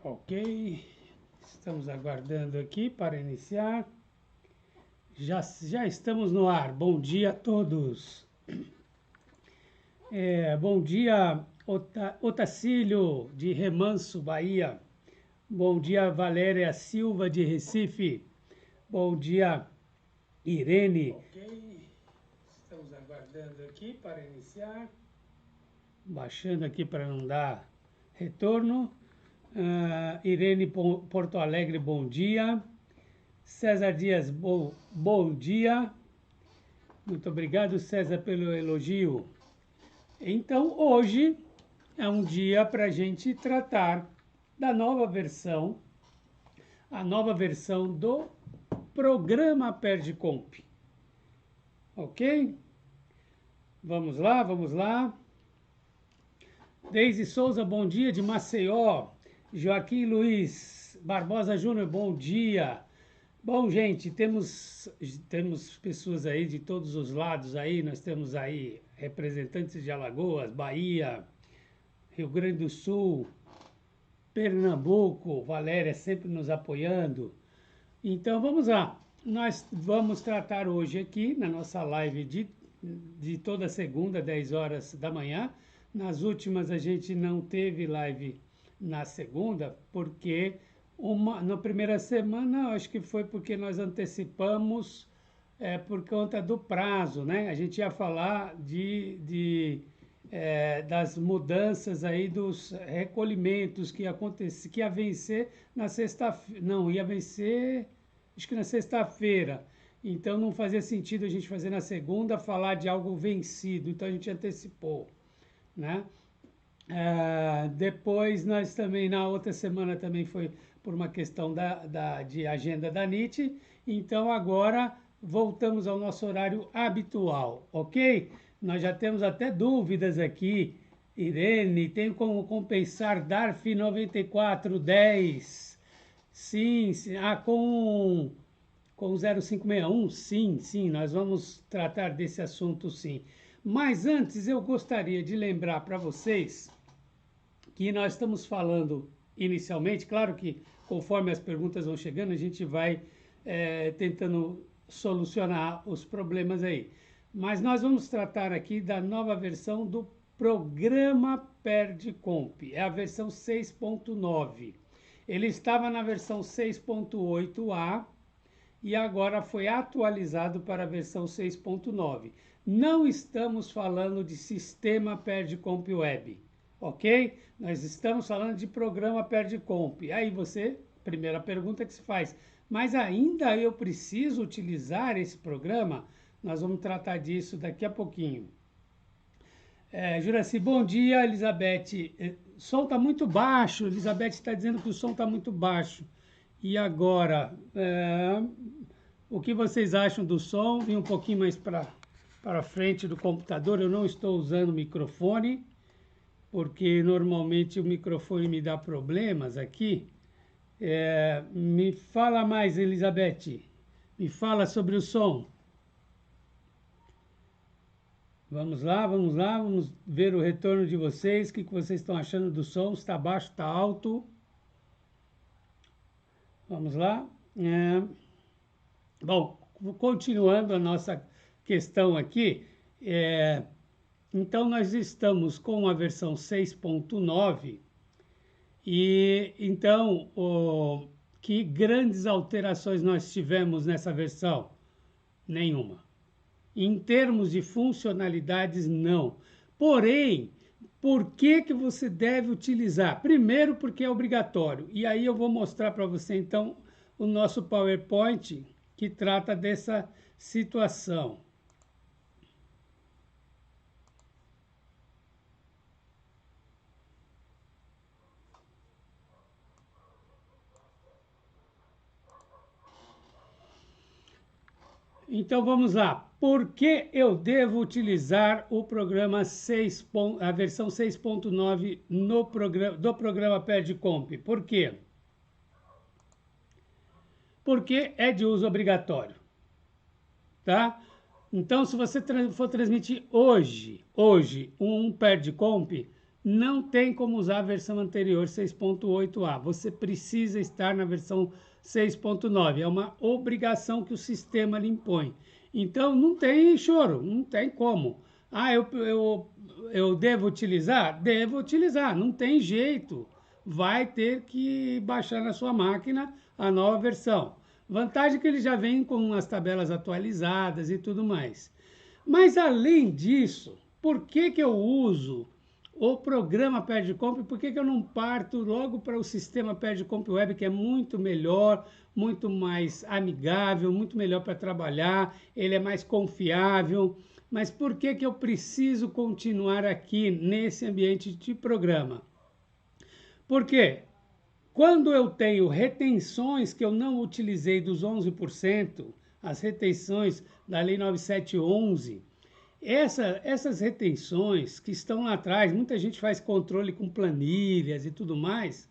Ok, estamos aguardando aqui para iniciar. Já estamos no ar. Bom dia a todos. Bom dia, Otacílio, de Remanso, Bahia. Bom dia, Valéria Silva, de Recife. Bom dia, Irene. Ok, estamos aguardando aqui para iniciar. Baixando aqui para não dar retorno. Irene Porto Alegre, bom dia. César Dias, bom dia. Muito obrigado, César, pelo elogio. Então, hoje é um dia para a gente tratar da nova versão, a nova versão do programa Perdicomp. Ok? Vamos lá, vamos lá. Deise Souza, bom dia, de Maceió. Joaquim Luiz Barbosa Júnior, bom dia. Bom, gente, temos pessoas aí de todos os lados aí. Nós temos aí representantes de Alagoas, Bahia, Rio Grande do Sul, Pernambuco, Valéria sempre nos apoiando. Então, vamos lá. Nós vamos tratar hoje aqui, na nossa live de toda segunda, 10 horas da manhã. Nas últimas a gente não teve live na segunda, porque na primeira semana, acho que foi porque nós antecipamos por conta do prazo, né? A gente ia falar das mudanças aí dos recolhimentos que ia vencer na sexta-feira, não, ia vencer, acho que na sexta-feira. Então não fazia sentido a gente fazer na segunda, falar de algo vencido, então a gente antecipou, né? Depois nós também, na outra semana também foi por uma questão de agenda da NIT, então agora voltamos ao nosso horário habitual, ok? Nós já temos até dúvidas aqui. Irene, tem como compensar DARF 9410? Sim, sim. Com 0561? Sim, nós vamos tratar desse assunto sim. Mas antes eu gostaria de lembrar para vocês que nós estamos falando inicialmente, claro que conforme as perguntas vão chegando, a gente vai tentando solucionar os problemas aí. Mas nós vamos tratar aqui da nova versão do programa Perdicomp, é a versão 6.9. Ele estava na versão 6.8a e agora foi atualizado para a versão 6.9. Não estamos falando de sistema Perdicomp Web, ok? Nós estamos falando de programa Perdicomp. Aí você, primeira pergunta que se faz, mas ainda eu preciso utilizar esse programa? Nós vamos tratar disso daqui a pouquinho. Juraci, bom dia, Elizabeth. O som está muito baixo, Elizabeth está dizendo que o som está muito baixo. E agora, o que vocês acham do som? Vim um pouquinho mais para frente do computador, eu não estou usando microfone, porque normalmente o microfone me dá problemas aqui. Me fala mais, Elizabeth, me fala sobre o som. Vamos lá, vamos ver o retorno de vocês, o que vocês estão achando do som, está baixo, está alto. Vamos lá. Bom, continuando a nossa questão aqui, então nós estamos com a versão 6.9 e então que grandes alterações nós tivemos nessa versão? Nenhuma. Em termos de funcionalidades, não. Porém, por que você deve utilizar? Primeiro, porque é obrigatório. E aí eu vou mostrar para você, então, o nosso PowerPoint que trata dessa situação. Então vamos lá. Por que eu devo utilizar o programa a versão 6.9 do programa Perdicomp? Por quê? Porque é de uso obrigatório, tá? Então, se você for transmitir hoje um Perdicomp, não tem como usar a versão anterior 6.8a. Você precisa estar na versão 6.9. É uma obrigação que o sistema lhe impõe. Então, não tem choro, não tem como. Ah, eu devo utilizar? Devo utilizar, não tem jeito. Vai ter que baixar na sua máquina a nova versão. Vantagem que ele já vem com as tabelas atualizadas e tudo mais. Mas além disso, por que eu uso o programa PerdComp? Por que eu não parto logo para o sistema PerdComp Web, que é muito melhor, muito mais amigável, muito melhor para trabalhar, ele é mais confiável. Mas por que eu preciso continuar aqui nesse ambiente de programa? Porque quando eu tenho retenções que eu não utilizei dos 11%, as retenções da Lei 9711, essas retenções que estão lá atrás, muita gente faz controle com planilhas e tudo mais,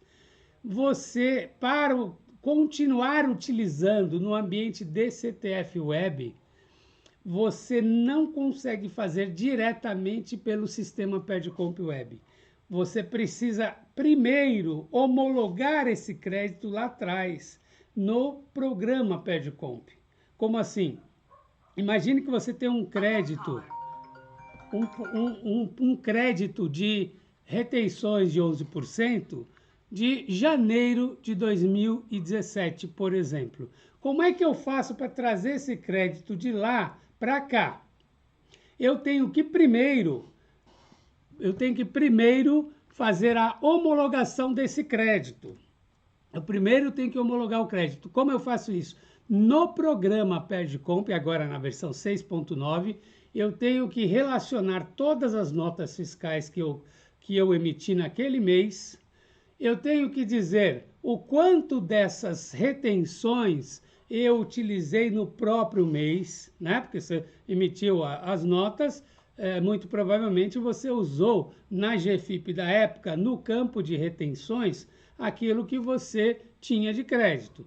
você, para continuar utilizando no ambiente DCTF Web, você não consegue fazer diretamente pelo sistema PerdComp Web. Você precisa primeiro homologar esse crédito lá atrás, no programa PerdComp. Como assim? Imagine que você tem um crédito, um crédito de retenções de 11% de janeiro de 2017, por exemplo. Como é que eu faço para trazer esse crédito de lá para cá? Eu tenho que primeiro fazer a homologação desse crédito. Eu primeiro tenho que homologar o crédito. Como eu faço isso? No programa PerdComp, agora na versão 6.9, eu tenho que relacionar todas as notas fiscais que eu emiti naquele mês. Eu tenho que dizer o quanto dessas retenções eu utilizei no próprio mês, né? Porque você emitiu as notas, muito provavelmente você usou na GFIP da época, no campo de retenções, aquilo que você tinha de crédito.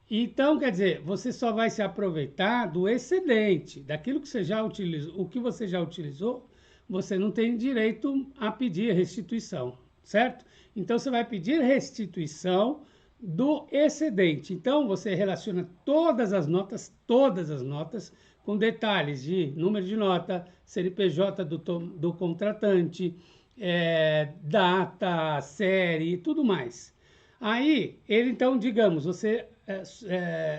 Então, quer dizer, você só vai se aproveitar do excedente, daquilo que você já utilizou, o que você já utilizou, você não tem direito a pedir restituição, certo? Então, você vai pedir restituição do excedente. Então, você relaciona todas as notas, com detalhes de número de nota, CNPJ do contratante, data, série e tudo mais. Aí, ele então, digamos, você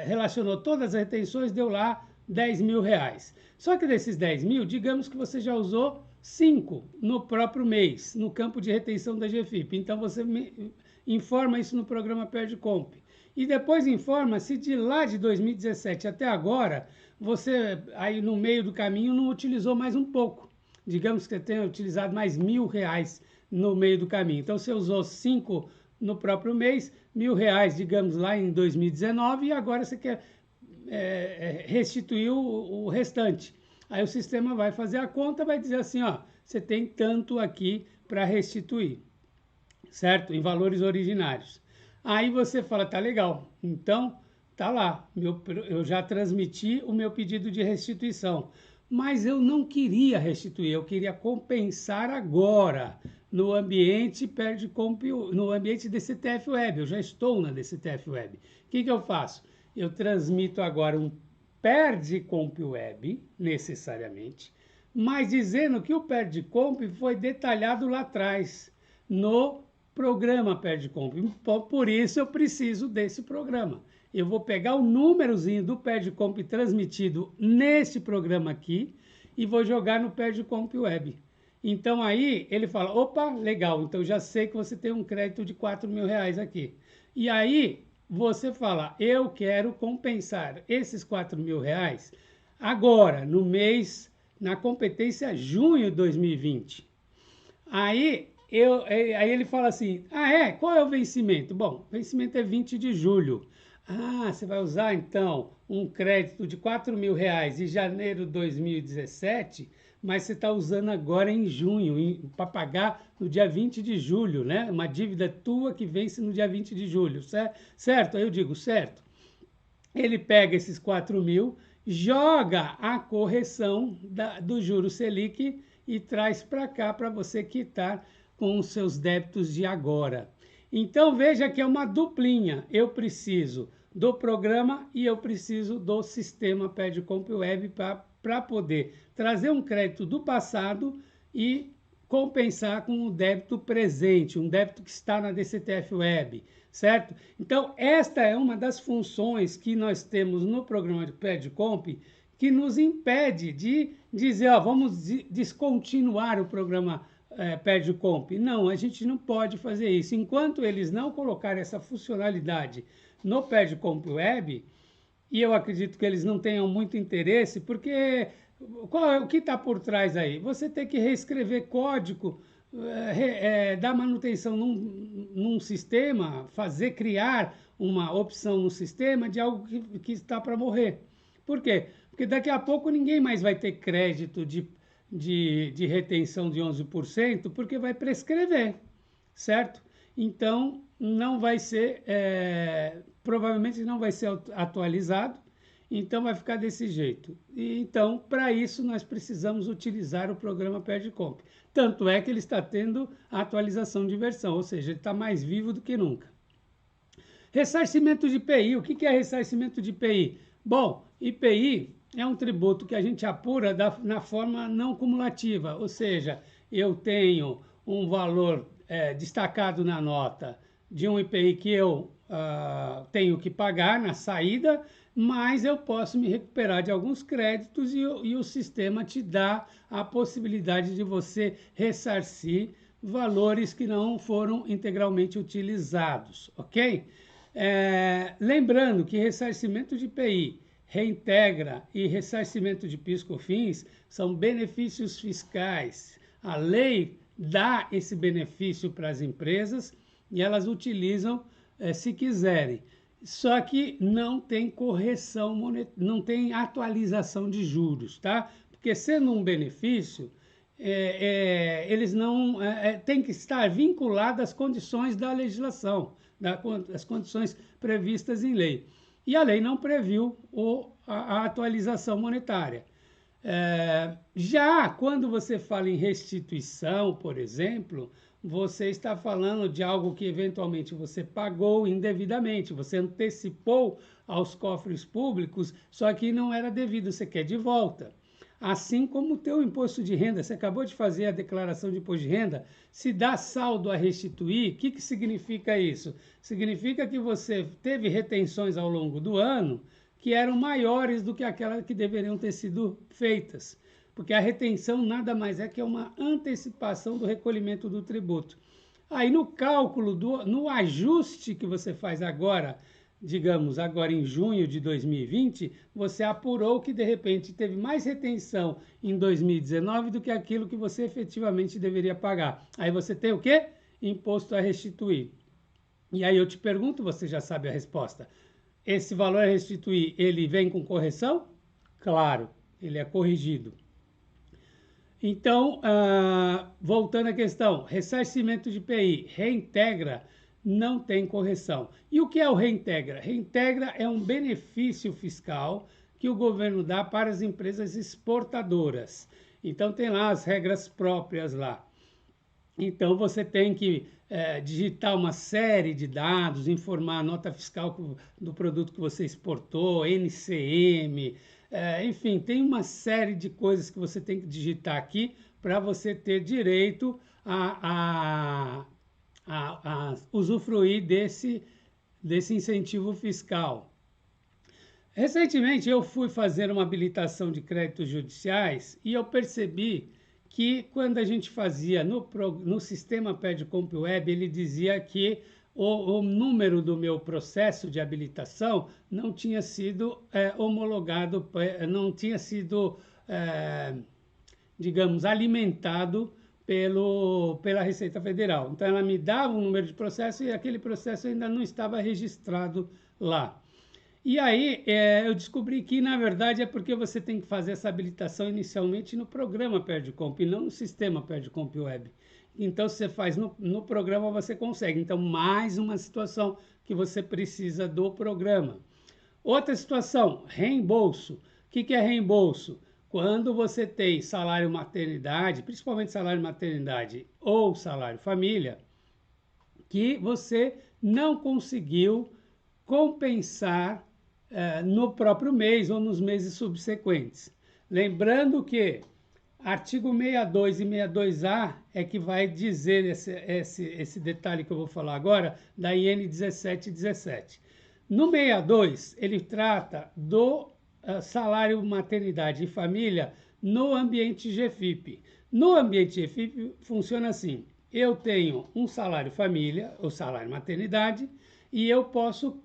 relacionou todas as retenções, deu lá 10 mil reais. Só que desses 10 mil, digamos que você já usou 5 no próprio mês, no campo de retenção da GFIP. Então, você informa isso no programa PerdComp. E depois informa se de lá de 2017 até agora, você aí no meio do caminho não utilizou mais um pouco. Digamos que você tenha utilizado mais R$1.000 no meio do caminho. Então, você usou 5 no próprio mês, R$1.000, digamos, lá em 2019, e agora você quer restituir o restante. Aí o sistema vai fazer a conta, vai dizer assim, ó, você tem tanto aqui para restituir, certo? Em valores originários. Aí você fala, tá legal, então tá lá, eu já transmiti o meu pedido de restituição, mas eu não queria restituir, eu queria compensar agora no ambiente PerdComp, no ambiente DCTF Web. Eu já estou na DCTF Web. O que eu faço? Eu transmito agora um PerdComp Web, necessariamente, mas dizendo que o PerdComp foi detalhado lá atrás, no programa PerdComp. Por isso eu preciso desse programa. Eu vou pegar o númerozinho do PerdComp transmitido nesse programa aqui e vou jogar no PerdComp Web. Então aí ele fala, opa, legal, então já sei que você tem um crédito de R$4.000 aqui. E aí você fala, eu quero compensar esses R$4.000 agora, no mês, na competência junho de 2020. Aí ele fala assim, qual é o vencimento? Bom, o vencimento é 20 de julho. Ah, você vai usar então um crédito de R$4.000 de janeiro de 2017, mas você está usando agora em junho, para pagar no dia 20 de julho, né? Uma dívida tua que vence no dia 20 de julho, certo? Aí eu digo, certo. Ele pega esses 4.000, joga a correção do juro Selic e traz para cá para você quitar com os seus débitos de agora. Então veja que é uma duplinha. Eu preciso do programa e eu preciso do sistema Pede Compre Web para poder trazer um crédito do passado e compensar com o débito presente, um débito que está na DCTF Web, certo? Então, esta é uma das funções que nós temos no programa de Pede Compre que nos impede de dizer, ó, vamos descontinuar o programa Pede Compre. Não, a gente não pode fazer isso. Enquanto eles não colocarem essa funcionalidade no Pede Compre Web, e eu acredito que eles não tenham muito interesse, porque o que está por trás aí? Você tem que reescrever código, dar manutenção num sistema, criar uma opção no sistema de algo que está para morrer. Por quê? Porque daqui a pouco ninguém mais vai ter crédito de retenção de 11%, porque vai prescrever, certo? Então, não vai ser, provavelmente não vai ser atualizado, então vai ficar desse jeito. E, então, para isso, nós precisamos utilizar o programa Pede Compre. Tanto é que ele está tendo a atualização de versão, ou seja, ele está mais vivo do que nunca. Ressarcimento de IPI. O que é ressarcimento de IPI? Bom, IPI é um tributo que a gente apura na forma não cumulativa, ou seja, eu tenho um valor destacado na nota de um IPI que eu tenho que pagar na saída, mas eu posso me recuperar de alguns créditos e o sistema te dá a possibilidade de você ressarcir valores que não foram integralmente utilizados, ok? Lembrando que ressarcimento de IPI, reintegra e ressarcimento de PIS/COFINS são benefícios fiscais. A lei dá esse benefício para as empresas e elas utilizam se quiserem. Só que não tem correção monetária, não tem atualização de juros, tá? Porque sendo um benefício, eles não têm que estar vinculados às condições da legislação, às condições previstas em lei. E a lei não previu a atualização monetária. Já quando você fala em restituição, por exemplo, você está falando de algo que eventualmente você pagou indevidamente, você antecipou aos cofres públicos, só que não era devido, você quer de volta. Assim como o teu imposto de renda, você acabou de fazer a declaração de imposto de renda, se dá saldo a restituir, o que significa isso? Significa que você teve retenções ao longo do ano que eram maiores do que aquelas que deveriam ter sido feitas. Porque a retenção nada mais é que uma antecipação do recolhimento do tributo. Aí no cálculo, no ajuste que você faz agora, digamos, agora em junho de 2020, você apurou que de repente teve mais retenção em 2019 do que aquilo que você efetivamente deveria pagar. Aí você tem o quê? Imposto a restituir. E aí eu te pergunto, você já sabe a resposta. Esse valor a restituir, ele vem com correção? Claro, ele é corrigido. Então, voltando à questão, ressarcimento de IPI, reintegra, não tem correção. E o que é o reintegra? Reintegra é um benefício fiscal que o governo dá para as empresas exportadoras. Então, tem lá as regras próprias lá. Então, você tem que digitar uma série de dados, informar a nota fiscal do produto que você exportou, NCM, enfim, tem uma série de coisas que você tem que digitar aqui para você ter direito a usufruir desse incentivo fiscal. Recentemente eu fui fazer uma habilitação de créditos judiciais e eu percebi que quando a gente fazia no sistema Pede Compre Web, ele dizia que o número do meu processo de habilitação não tinha sido homologado, não tinha sido, digamos, alimentado pela Receita Federal. Então, ela me dava um número de processo e aquele processo ainda não estava registrado lá. E aí, eu descobri que, na verdade, é porque você tem que fazer essa habilitação inicialmente no programa Pede Compre, e não no sistema Pede Compre Web. Então, se você faz no programa, você consegue. Então, mais uma situação que você precisa do programa. Outra situação, reembolso. O que é reembolso? quando você tem salário maternidade, principalmente salário maternidade ou salário família, que você não conseguiu compensar no próprio mês ou nos meses subsequentes. Lembrando que artigo 62 e 62A é que vai dizer esse detalhe que eu vou falar agora, da IN 1717. No 62, ele trata do salário maternidade e família no ambiente GFIP. No ambiente GFIP funciona assim: eu tenho um salário família, ou salário maternidade, e eu posso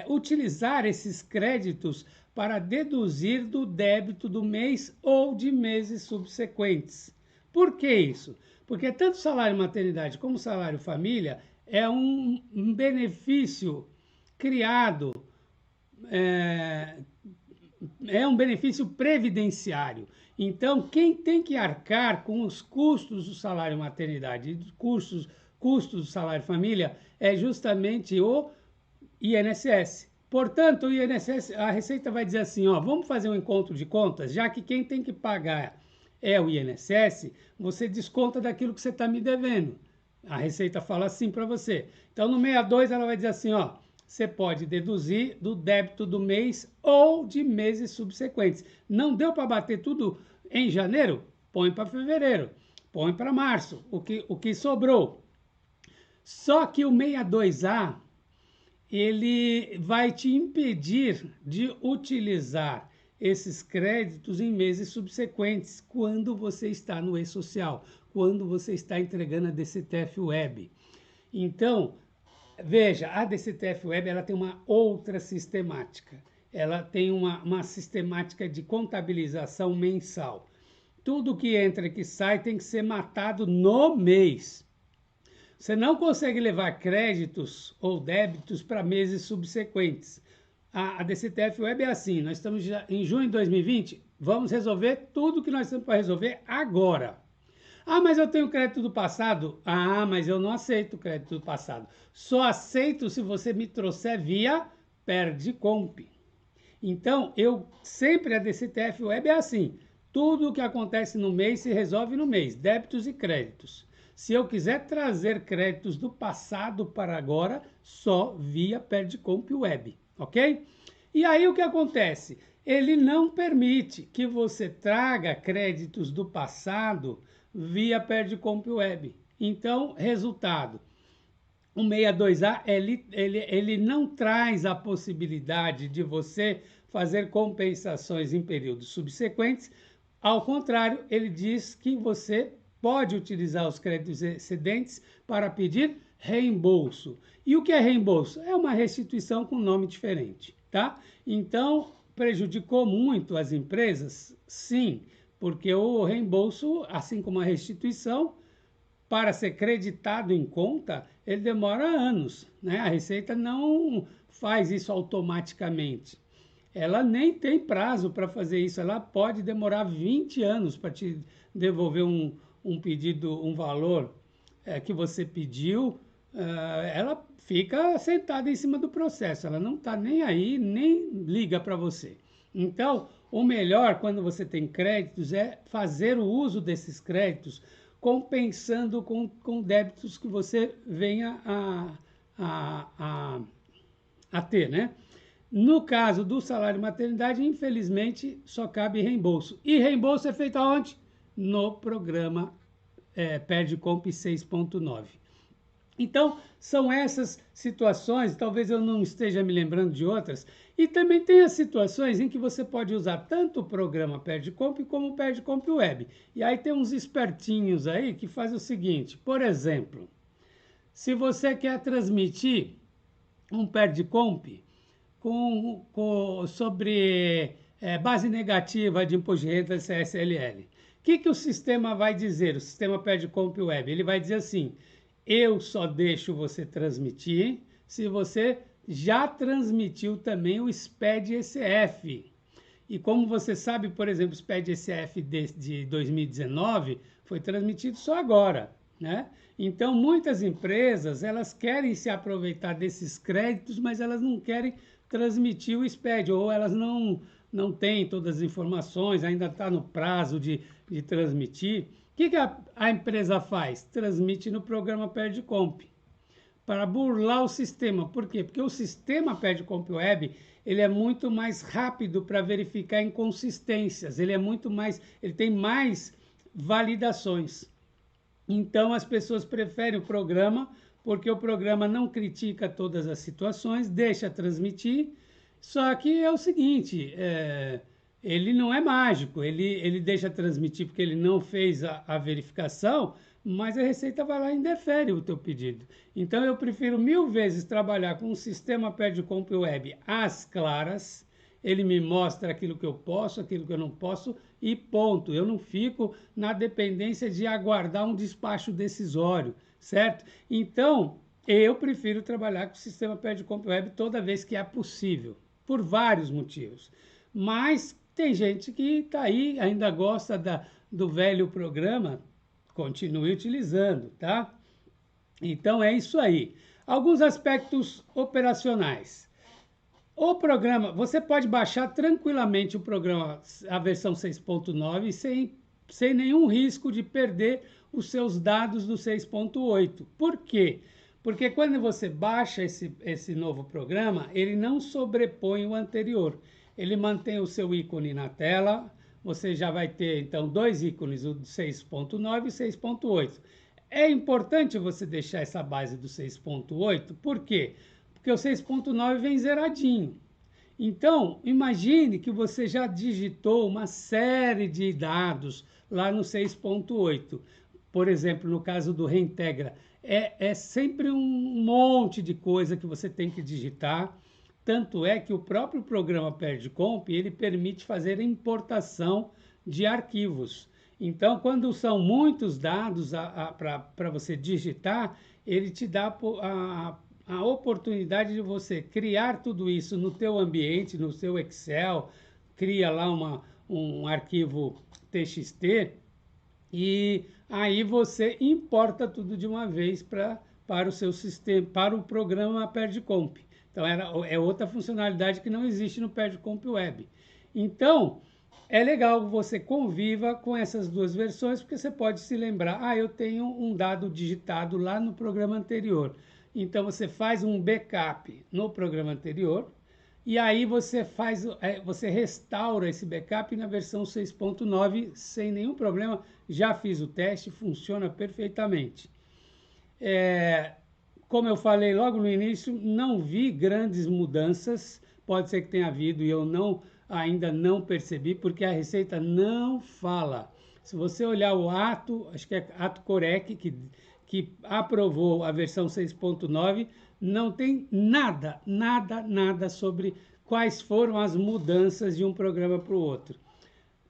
utilizar esses créditos para deduzir do débito do mês ou de meses subsequentes. Por que isso? Porque tanto salário maternidade como salário família é um benefício criado, é um benefício previdenciário. Então, quem tem que arcar com os custos do salário maternidade e custos do salário família é justamente o INSS. Portanto, o INSS, a Receita vai dizer assim, ó, vamos fazer um encontro de contas, já que quem tem que pagar é o INSS, você desconta daquilo que você está me devendo. A Receita fala assim para você. Então, no 62, ela vai dizer assim, ó, você pode deduzir do débito do mês ou de meses subsequentes. Não deu para bater tudo em janeiro? Põe para fevereiro, põe para março, o que sobrou. Só que o 62A, ele vai te impedir de utilizar esses créditos em meses subsequentes, quando você está no e-social, quando você está entregando a DCTF Web. Então, veja, a DCTF Web ela tem uma outra sistemática. Ela tem uma sistemática de contabilização mensal. Tudo que entra e que sai tem que ser matado no mês. Você não consegue levar créditos ou débitos para meses subsequentes. A DCTF Web é assim, nós estamos já em junho de 2020, vamos resolver tudo que nós temos para resolver agora. Ah, mas eu tenho crédito do passado? Ah, mas eu não aceito crédito do passado. Só aceito se você me trouxer via Perdicomp. Então, a DCTF Web é assim, tudo o que acontece no mês se resolve no mês, débitos e créditos. Se eu quiser trazer créditos do passado para agora, só via Perdicomp Web, ok? E aí o que acontece? Ele não permite que você traga créditos do passado via Perdicomp Web. Então, resultado, o 62A ele não traz a possibilidade de você fazer compensações em períodos subsequentes. Ao contrário, ele diz que você pode utilizar os créditos excedentes para pedir reembolso. E o que é reembolso? É uma restituição com nome diferente, tá? Então, prejudicou muito as empresas? Sim, porque o reembolso, assim como a restituição, para ser creditado em conta, ele demora anos, né? A Receita não faz isso automaticamente. Ela nem tem prazo para fazer isso, ela pode demorar 20 anos para te devolver um pedido, um valor que você pediu, ela fica sentada em cima do processo, ela não está nem aí, nem liga para você. Então, o melhor quando você tem créditos é fazer o uso desses créditos compensando com débitos que você venha a ter, né? No caso do salário maternidade, infelizmente, só cabe reembolso. E reembolso é feito aonde? No programa Perdicomp 6.9. Então, são essas situações, talvez eu não esteja me lembrando de outras, e também tem as situações em que você pode usar tanto o programa Perdicomp como o Perdicomp Web. E aí tem uns espertinhos aí que fazem o seguinte, por exemplo, se você quer transmitir um Perdicomp sobre base negativa de imposto de renda CSLL, o que o sistema vai dizer, o sistema Perdicomp Web? Ele vai dizer assim, eu só deixo você transmitir se você já transmitiu também o SPED-ECF. E como você sabe, por exemplo, o SPED-ECF de 2019 foi transmitido só agora, né? Então, muitas empresas, elas querem se aproveitar desses créditos, mas elas não querem transmitir o SPED, ou elas não não tem todas as informações, ainda está no prazo de transmitir. O que a empresa faz? Transmite no programa PerdComp para burlar o sistema. Por quê? Porque o sistema PerdComp Web ele é muito mais rápido para verificar inconsistências, ele tem mais validações. Então as pessoas preferem o programa porque o programa não critica todas as situações, deixa transmitir. Só que é o seguinte, ele não é mágico, ele deixa transmitir porque ele não fez a verificação, mas a Receita vai lá e indefere o teu pedido. Então eu prefiro 1000 vezes trabalhar com um sistema PerdComp Web às claras. Ele me mostra aquilo que eu posso, aquilo que eu não posso e ponto. Eu não fico na dependência de aguardar um despacho decisório, certo? Então, eu prefiro trabalhar com o sistema PerdComp Web toda vez que é possível, por vários motivos. Mas tem gente que está aí, ainda gosta do velho programa, continue utilizando, tá? Então é isso aí. Alguns aspectos operacionais. O programa, você pode baixar tranquilamente o programa, a versão 6.9, sem nenhum risco de perder os seus dados do 6.8. Por quê? Porque quando você baixa esse novo programa, ele não sobrepõe o anterior. Ele mantém o seu ícone na tela, você já vai ter então dois ícones, o 6.9 e 6.8. É importante você deixar essa base do 6.8, por quê? Porque o 6.9 vem zeradinho. Então, imagine que você já digitou uma série de dados lá no 6.8. Por exemplo, no caso do Reintegra, é sempre um monte de coisa que você tem que digitar. Tanto é que o próprio programa PerdComp, ele permite fazer importação de arquivos. Então, quando são muitos dados para você digitar, ele te dá a oportunidade de você criar tudo isso no teu ambiente, no seu Excel, cria lá um arquivo TXT e aí você importa tudo de uma vez para o seu sistema, para o programa PerdComp. Então é outra funcionalidade que não existe no PerdComp Web. Então é legal que você conviva com essas duas versões, porque você pode se lembrar, eu tenho um dado digitado lá no programa anterior. Então você faz um backup no programa anterior e aí você restaura esse backup na versão 6.9 sem nenhum problema. Já fiz o teste, funciona perfeitamente. Como eu falei logo no início, não vi grandes mudanças. Pode ser que tenha havido e eu ainda não percebi, porque a Receita não fala. Se você olhar o ato, acho que é ato Corec, que aprovou a versão 6.9, não tem nada sobre quais foram as mudanças de um programa para o outro.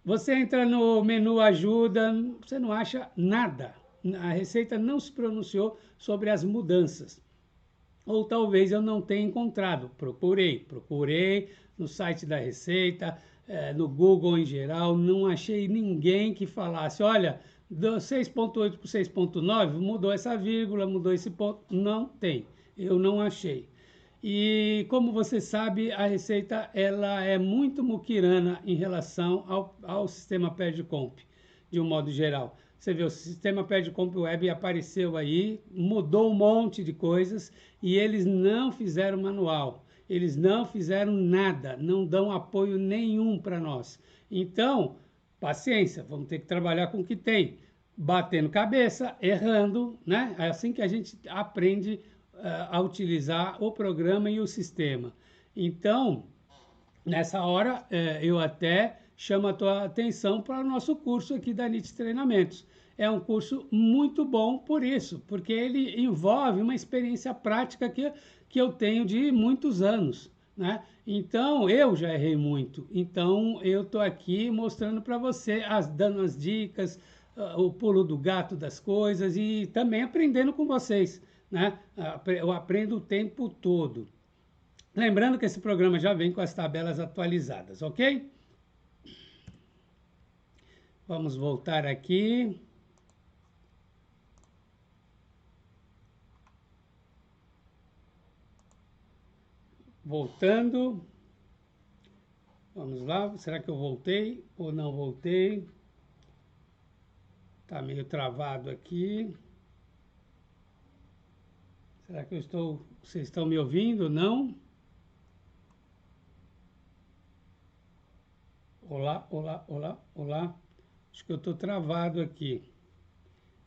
Você entra no menu ajuda, você não acha nada. A Receita não se pronunciou sobre as mudanças. Ou talvez eu não tenha encontrado. Procurei no site da Receita, no Google em geral, não achei ninguém que falasse, olha, do 6.8 para o 6.9 mudou essa vírgula, mudou esse ponto. Não tem, eu não achei. E como você sabe, a Receita ela é muito muquirana em relação ao sistema PerdComp, de um modo geral. Você vê, o sistema PerdComp Web apareceu aí, mudou um monte de coisas e eles não fizeram manual, eles não fizeram nada, não dão apoio nenhum para nós. Então, paciência, vamos ter que trabalhar com o que tem, batendo cabeça, errando, né? É assim que a gente aprende a utilizar o programa e o sistema. Então, nessa hora, eu até chamo a tua atenção para o nosso curso aqui da NIT Treinamentos. É um curso muito bom por isso, porque ele envolve uma experiência prática que eu tenho de muitos anos, né? Então, eu já errei muito. Então, eu estou aqui mostrando para você, dando as dicas, o pulo do gato das coisas e também aprendendo com vocês, né? Eu aprendo o tempo todo. Lembrando que esse programa já vem com as tabelas atualizadas, ok? Vamos voltar aqui. Voltando. Vamos lá, será que eu voltei ou não voltei? Tá meio travado aqui. Será que vocês estão me ouvindo? Não? Olá, olá, olá, olá. Acho que eu estou travado aqui.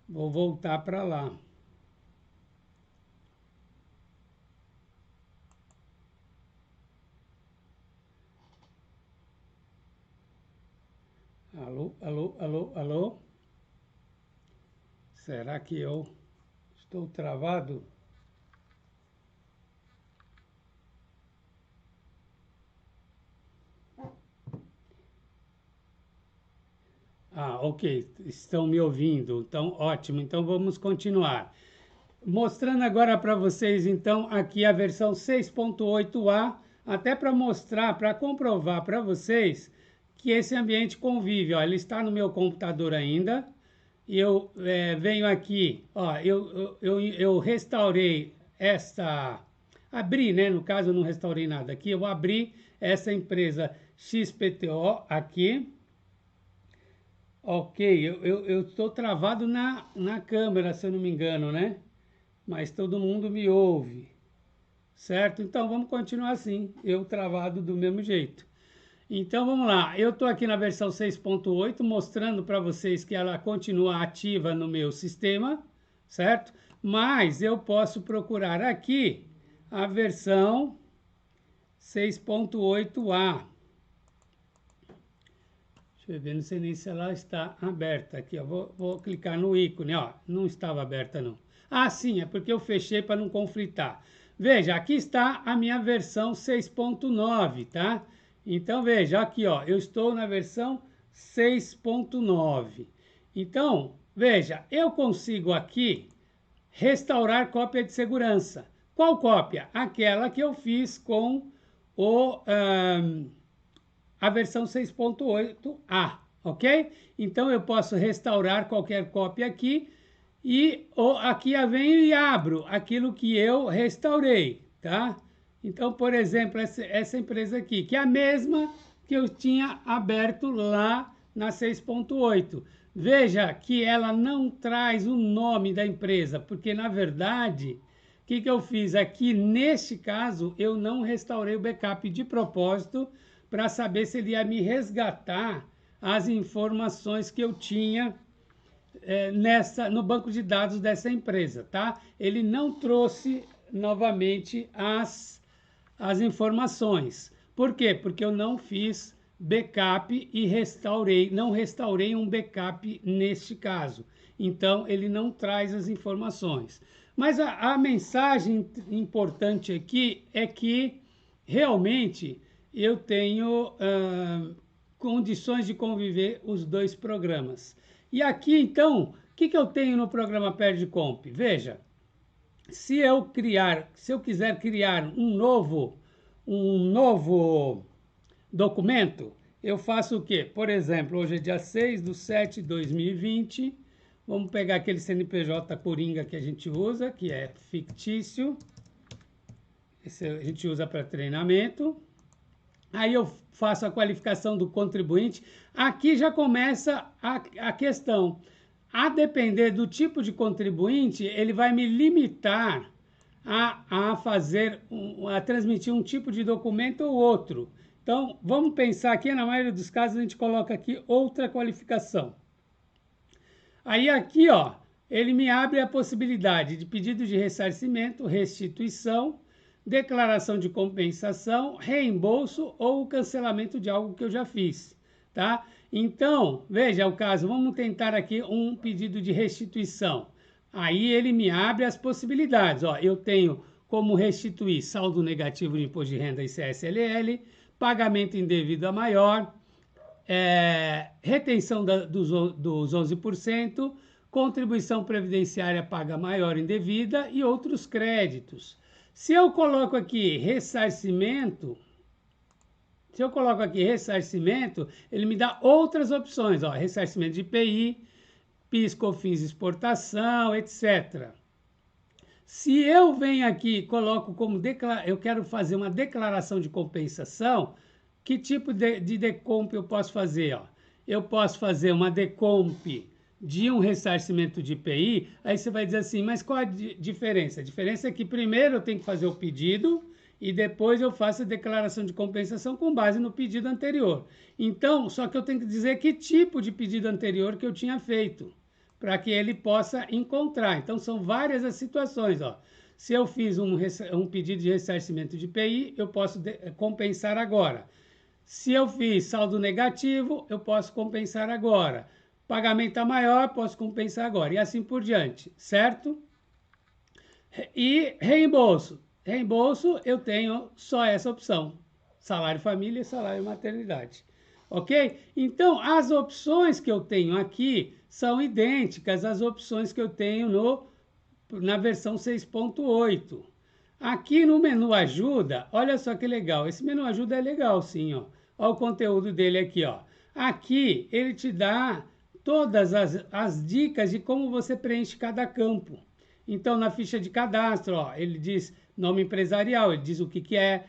Vou voltar para lá. Alô, alô, alô, alô? Será que eu estou travado? Ah, ok, estão me ouvindo, então ótimo, então vamos continuar. Mostrando agora para vocês, então, aqui a versão 6.8a, até para mostrar, para comprovar para vocês que esse ambiente convive, ó, ele está no meu computador ainda, e eu venho aqui, ó, eu restaurei abri, né, no caso eu não restaurei nada aqui, eu abri essa empresa XPTO aqui. Ok, eu estou travado na câmera, se eu não me engano, né? Mas todo mundo me ouve, certo? Então vamos continuar assim, eu travado do mesmo jeito. Então vamos lá, eu estou aqui na versão 6.8, mostrando para vocês que ela continua ativa no meu sistema, certo? Mas eu posso procurar aqui a versão 6.8a. Deixa eu ver, não sei nem se ela está aberta aqui, ó. Vou clicar no ícone, ó. Não estava aberta, não. Ah, sim, é porque eu fechei para não conflitar. Veja, aqui está a minha versão 6.9, tá? Então, veja, aqui, ó, eu estou na versão 6.9. Então, veja, eu consigo aqui restaurar cópia de segurança. Qual cópia? Aquela que eu fiz com a versão 6.8a, ok? Então eu posso restaurar qualquer cópia aqui e aqui eu venho e abro aquilo que eu restaurei, tá? Então, por exemplo, essa empresa aqui, que é a mesma que eu tinha aberto lá na 6.8. Veja que ela não traz o nome da empresa, porque na verdade, o que eu fiz aqui, neste caso, eu não restaurei o backup de propósito, para saber se ele ia me resgatar as informações que eu tinha no banco de dados dessa empresa, tá? Ele não trouxe novamente as informações. Por quê? Porque eu não fiz backup e não restaurei um backup neste caso. Então, ele não traz as informações. Mas a mensagem importante aqui é que realmente eu tenho condições de conviver os dois programas. E aqui, então, o que eu tenho no programa PerdComp? Veja, se eu quiser criar um novo documento, eu faço o quê? Por exemplo, hoje é dia 6/7/2020, vamos pegar aquele CNPJ Coringa que a gente usa, que é fictício, esse a gente usa para treinamento. Aí eu faço a qualificação do contribuinte. Aqui já começa a questão. A depender do tipo de contribuinte, ele vai me limitar a transmitir um tipo de documento ou outro. Então, vamos pensar aqui, na maioria dos casos, a gente coloca aqui outra qualificação. Aí aqui, ó, ele me abre a possibilidade de pedido de ressarcimento, restituição, declaração de compensação, reembolso ou cancelamento de algo que eu já fiz, tá? Então, veja o caso, vamos tentar aqui um pedido de restituição. Aí ele me abre as possibilidades, ó, eu tenho como restituir saldo negativo de imposto de renda e CSLL, pagamento indevido a maior, retenção dos 11%, contribuição previdenciária paga maior indevida e outros créditos. Se eu coloco aqui ressarcimento, ele me dá outras opções, ó, ressarcimento de IPI, PIS, COFINS, exportação, etc. Se eu venho aqui e coloco eu quero fazer uma declaração de compensação, Que tipo de decomp eu posso fazer? Ó? Eu posso fazer uma decomp de um ressarcimento de IPI, aí você vai dizer assim, mas qual a diferença? A diferença é que primeiro eu tenho que fazer o pedido e depois eu faço a declaração de compensação com base no pedido anterior. Então, só que eu tenho que dizer que tipo de pedido anterior que eu tinha feito, para que ele possa encontrar. Então, são várias as situações, ó. Se eu fiz um pedido de ressarcimento de IPI, eu posso compensar agora. Se eu fiz saldo negativo, eu posso compensar agora. Pagamento a maior, posso compensar agora. E assim por diante, certo? E reembolso. Reembolso, eu tenho só essa opção. Salário família e salário maternidade. Ok? Então, as opções que eu tenho aqui são idênticas às opções que eu tenho na versão 6.8. Aqui no menu ajuda, olha só que legal. Esse menu ajuda é legal, sim, ó. Olha o conteúdo dele aqui, ó. Aqui ele te dá todas as dicas de como você preenche cada campo. Então, na ficha de cadastro, ó, ele diz nome empresarial, ele diz o que é,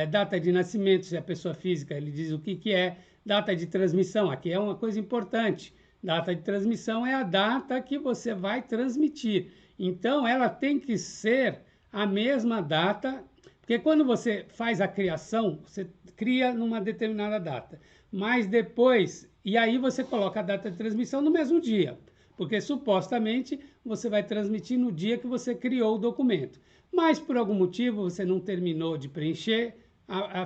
data de nascimento, se é pessoa física, ele diz o que é, data de transmissão, aqui é uma coisa importante. Data de transmissão é a data que você vai transmitir. Então, ela tem que ser a mesma data, porque quando você faz a criação, você cria numa determinada data, mas depois, e aí você coloca a data de transmissão no mesmo dia, porque supostamente você vai transmitir no dia que você criou o documento. Mas por algum motivo você não terminou de preencher,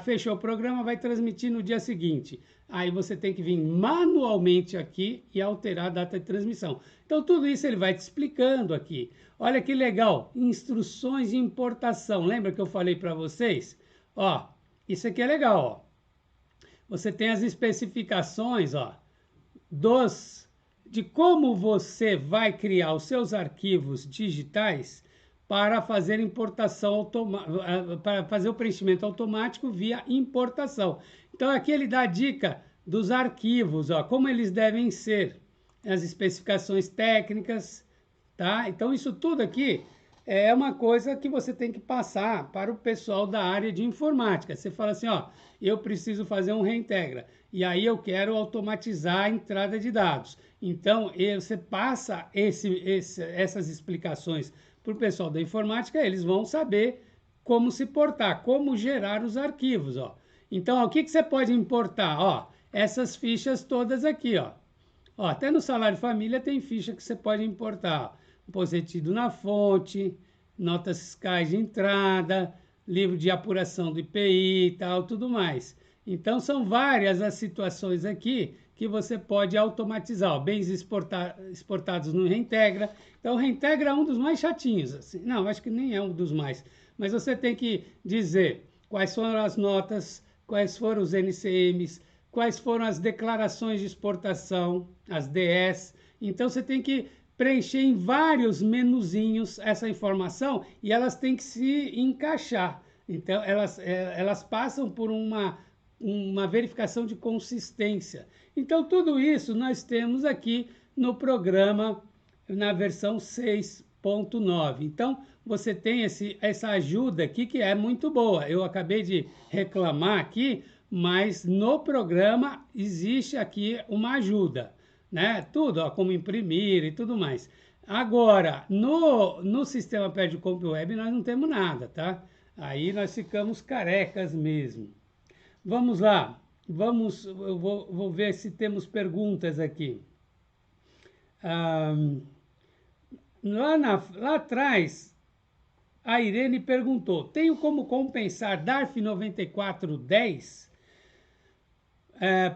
fechou o programa, vai transmitir no dia seguinte. Aí você tem que vir manualmente aqui e alterar a data de transmissão. Então tudo isso ele vai te explicando aqui. Olha que legal, instruções de importação. Lembra que eu falei para vocês? Ó, isso aqui é legal, ó. Você tem as especificações, ó, de como você vai criar os seus arquivos digitais para fazer importação para fazer o preenchimento automático via importação. Então aqui ele dá a dica dos arquivos, ó, como eles devem ser, as especificações técnicas, tá? Então isso tudo aqui é uma coisa que você tem que passar para o pessoal da área de informática. Você fala assim, ó, eu preciso fazer um reintegra e aí eu quero automatizar a entrada de dados. Então você passa essas explicações para o pessoal da informática, eles vão saber como se portar, como gerar os arquivos, ó. Então, ó, o que você pode importar? Ó, essas fichas todas aqui, ó. Ó, até no salário família tem ficha que você pode importar. Retido na fonte, notas fiscais de entrada, livro de apuração do IPI e tal, tudo mais. Então, são várias as situações aqui que você pode automatizar. Ó, bens exportados no Reintegra. Então, o Reintegra é um dos mais chatinhos. Assim. Não, acho que nem é um dos mais. Mas você tem que dizer quais foram as notas, quais foram os NCMs, quais foram as declarações de exportação, as DS. Então, você tem que preencher em vários menuzinhos essa informação e elas têm que se encaixar. Então, elas passam por uma verificação de consistência. Então, tudo isso nós temos aqui no programa, na versão 6.9. Então, você tem essa ajuda aqui que é muito boa. Eu acabei de reclamar aqui, mas no programa existe aqui uma ajuda, né? Tudo, ó, como imprimir e tudo mais. Agora, no sistema PerdComp Web nós não temos nada, tá? Aí nós ficamos carecas mesmo. Vamos lá, eu vou ver se temos perguntas aqui. Lá atrás, a Irene perguntou, tenho como compensar DARF 9410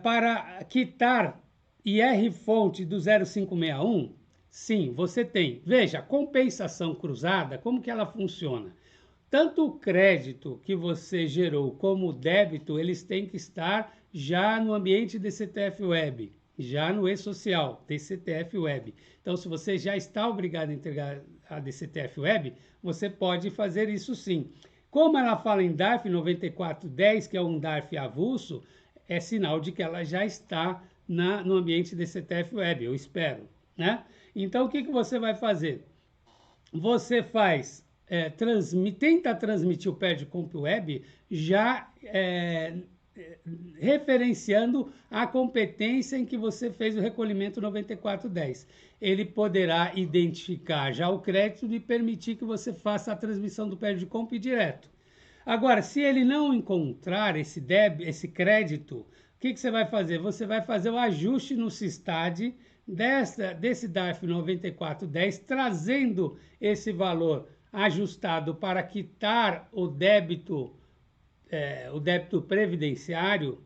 para quitar IR-fonte do 0561? Sim, você tem. Veja, compensação cruzada, como que ela funciona? Tanto o crédito que você gerou como o débito, eles têm que estar já no ambiente DCTF Web, já no e-social, DCTF Web. Então, se você já está obrigado a entregar a DCTF Web, você pode fazer isso sim. Como ela fala em DARF 9410, que é um DARF avulso, é sinal de que ela já está no ambiente DCTF Web, eu espero, né? Então, o que você vai fazer? Você tenta transmitir o PerdComp Web já referenciando a competência em que você fez o recolhimento 9410. Ele poderá identificar já o crédito e permitir que você faça a transmissão do PERDCOMP direto. Agora, se ele não encontrar esse crédito, o que você vai fazer? Você vai fazer o ajuste no SISTAD desse DARF 9410, trazendo esse valor ajustado para quitar o débito previdenciário,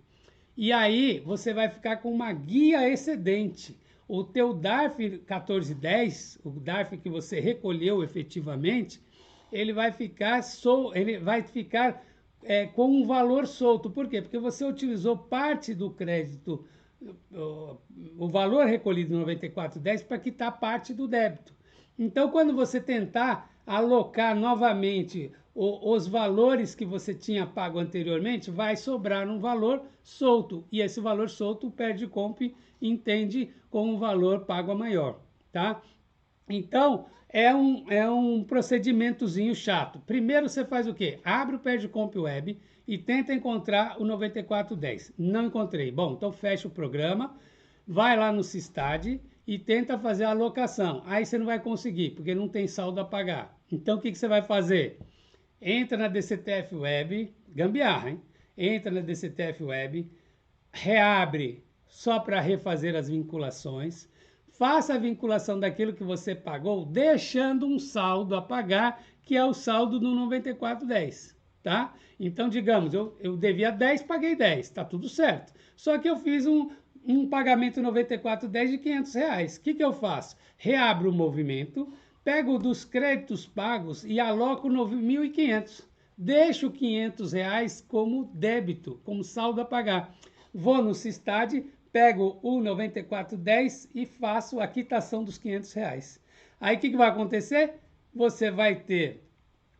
e aí você vai ficar com uma guia excedente. O teu DARF 1410, o DARF que você recolheu efetivamente, ele vai ficar com um valor solto. Por quê? Porque você utilizou parte do crédito, o valor recolhido em 9410 para quitar parte do débito. Então, quando você tentar alocar novamente os valores que você tinha pago anteriormente, vai sobrar um valor solto. E esse valor solto o PERDCOMP entende como um valor pago a maior, tá? Então, é um procedimentozinho chato. Primeiro você faz o quê? Abre o PERDCOMP Web e tenta encontrar o 9410. Não encontrei. Bom, então fecha o programa, vai lá no SISTAD e tenta fazer a alocação. Aí você não vai conseguir, porque não tem saldo a pagar. Então, o que você vai fazer? Entra na DCTF Web, gambiarra, hein? Entra na DCTF Web, reabre só para refazer as vinculações, faça a vinculação daquilo que você pagou, deixando um saldo a pagar, que é o saldo do 9410, tá? Então, digamos, eu devia 10, paguei 10, tá tudo certo. Só que eu fiz um pagamento 9410 de R$500. O que eu faço? Reabro o movimento, pego dos créditos pagos e aloco 9.500. Deixo R$500 como débito, como saldo a pagar. Vou no SISTAD, pego o 9410 e faço a quitação dos R$500. Aí o que vai acontecer? Você vai ter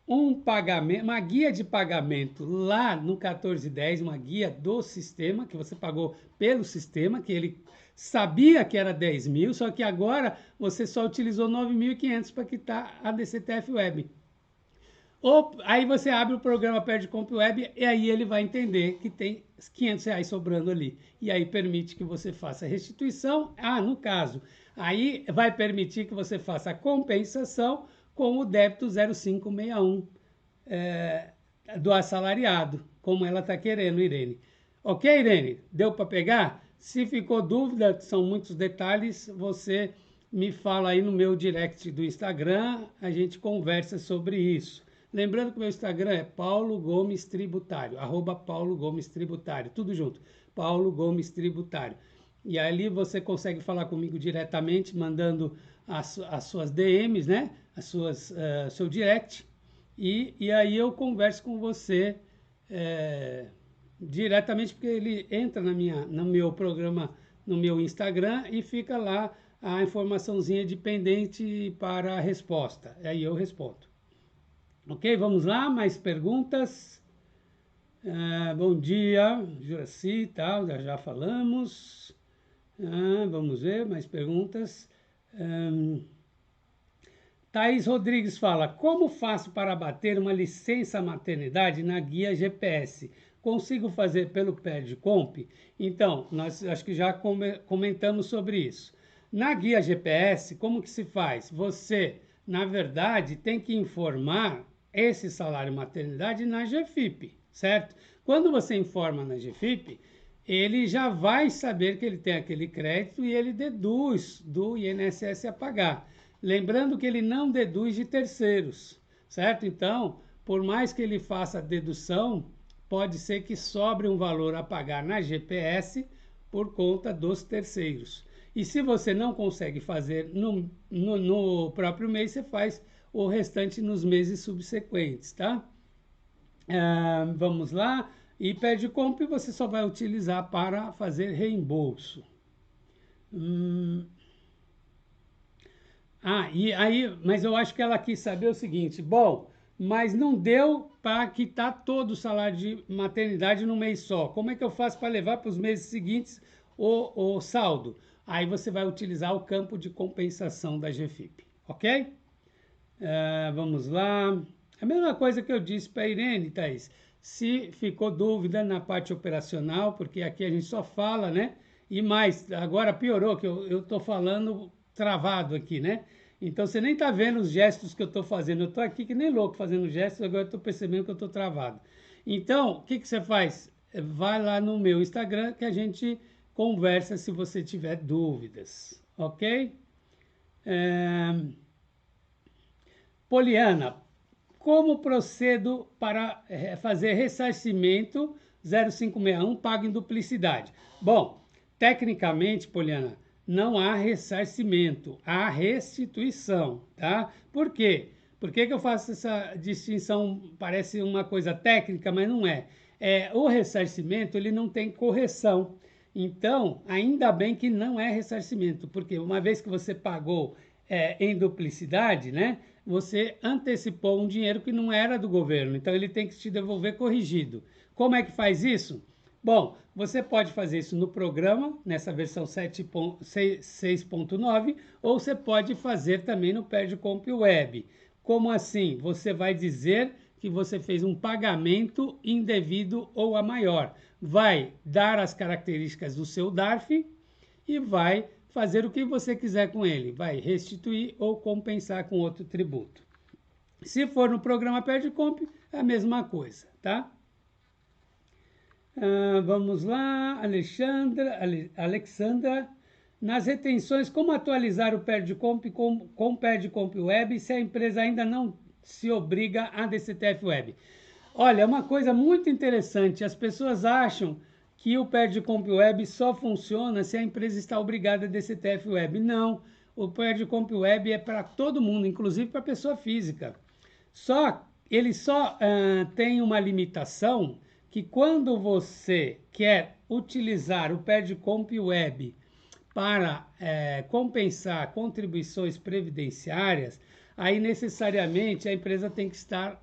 um pagamento, uma guia de pagamento lá no 1410, uma guia do sistema, que você pagou pelo sistema, que ele sabia que era 10 mil, só que agora você só utilizou 9.500 para quitar a DCTF Web. Aí você abre o programa PERDCOMP Web e aí ele vai entender que tem R$500 sobrando ali. E aí permite que você faça a restituição. No caso, aí vai permitir que você faça a compensação com o débito 0561 do assalariado, como ela está querendo, Irene. Ok, Irene? Deu para pegar? Se ficou dúvida, são muitos detalhes, você me fala aí no meu direct do Instagram, a gente conversa sobre isso. Lembrando que o meu Instagram é Paulo Gomes Tributário, @Paulo Gomes Tributário, tudo junto, Paulo Gomes Tributário. E ali você consegue falar comigo diretamente, mandando as suas DMs, né? Seu direct, e aí eu converso com você diretamente, porque ele entra no meu programa, no meu Instagram, e fica lá a informaçãozinha de pendente para a resposta. Aí eu respondo. Ok, vamos lá, mais perguntas. Bom dia, Juraci e tal, já falamos. Vamos ver, mais perguntas. Thaís Rodrigues fala, como faço para abater uma licença maternidade na guia GPS? Consigo fazer pelo PERDCOMP? Então, nós acho que já comentamos sobre isso. Na guia GPS, como que se faz? Você, na verdade, tem que informar esse salário maternidade na GFIP, certo? Quando você informa na GFIP, ele já vai saber que ele tem aquele crédito e ele deduz do INSS a pagar. Lembrando que ele não deduz de terceiros, certo? Então, por mais que ele faça a dedução, pode ser que sobre um valor a pagar na GPS por conta dos terceiros. E se você não consegue fazer no próprio mês, você faz o restante nos meses subsequentes, tá? Vamos lá. E PERDCOMP você só vai utilizar para fazer reembolso. E aí, mas eu acho que ela quis saber o seguinte, bom, mas não deu para quitar todo o salário de maternidade no mês só. Como é que eu faço para levar para os meses seguintes o saldo? Aí você vai utilizar o campo de compensação da GFIP, ok? Vamos lá. A mesma coisa que eu disse para a Irene, Thaís. Se ficou dúvida na parte operacional, porque aqui a gente só fala, né? E mais, agora piorou, que eu estou falando travado aqui, né? Então você nem está vendo os gestos que eu estou fazendo. Eu estou aqui que nem louco fazendo gestos, agora estou percebendo que eu estou travado. Então, o que você faz? Vai lá no meu Instagram que a gente conversa se você tiver dúvidas, ok? Poliana, como procedo para fazer ressarcimento 0561 pago em duplicidade? Bom, tecnicamente, Poliana, não há ressarcimento, há restituição, tá? Por quê? Por que eu faço essa distinção? Parece uma coisa técnica, mas não é. O ressarcimento, ele não tem correção. Então, ainda bem que não é ressarcimento, porque uma vez que você pagou em duplicidade, né? Você antecipou um dinheiro que não era do governo, então ele tem que te devolver corrigido. Como é que faz isso? Bom, você pode fazer isso no programa, nessa versão 6.9, ou você pode fazer também no Perdicomp Web. Como assim? Você vai dizer que você fez um pagamento indevido ou a maior. Vai dar as características do seu DARF e vai fazer o que você quiser com ele. Vai restituir ou compensar com outro tributo. Se for no programa Perdicomp, é a mesma coisa, tá? Vamos lá, Alexandra. Nas retenções, como atualizar o Perdicomp com o Perdicomp Web se a empresa ainda não se obriga a DCTF Web? Olha, é uma coisa muito interessante. As pessoas acham que o Perdicomp Web só funciona se a empresa está obrigada a DCTF Web. Não, o Perdicomp Web é para todo mundo, inclusive para pessoa física. Ele só tem uma limitação que quando você quer utilizar o Perdicomp Web para compensar contribuições previdenciárias, aí necessariamente a empresa tem que estar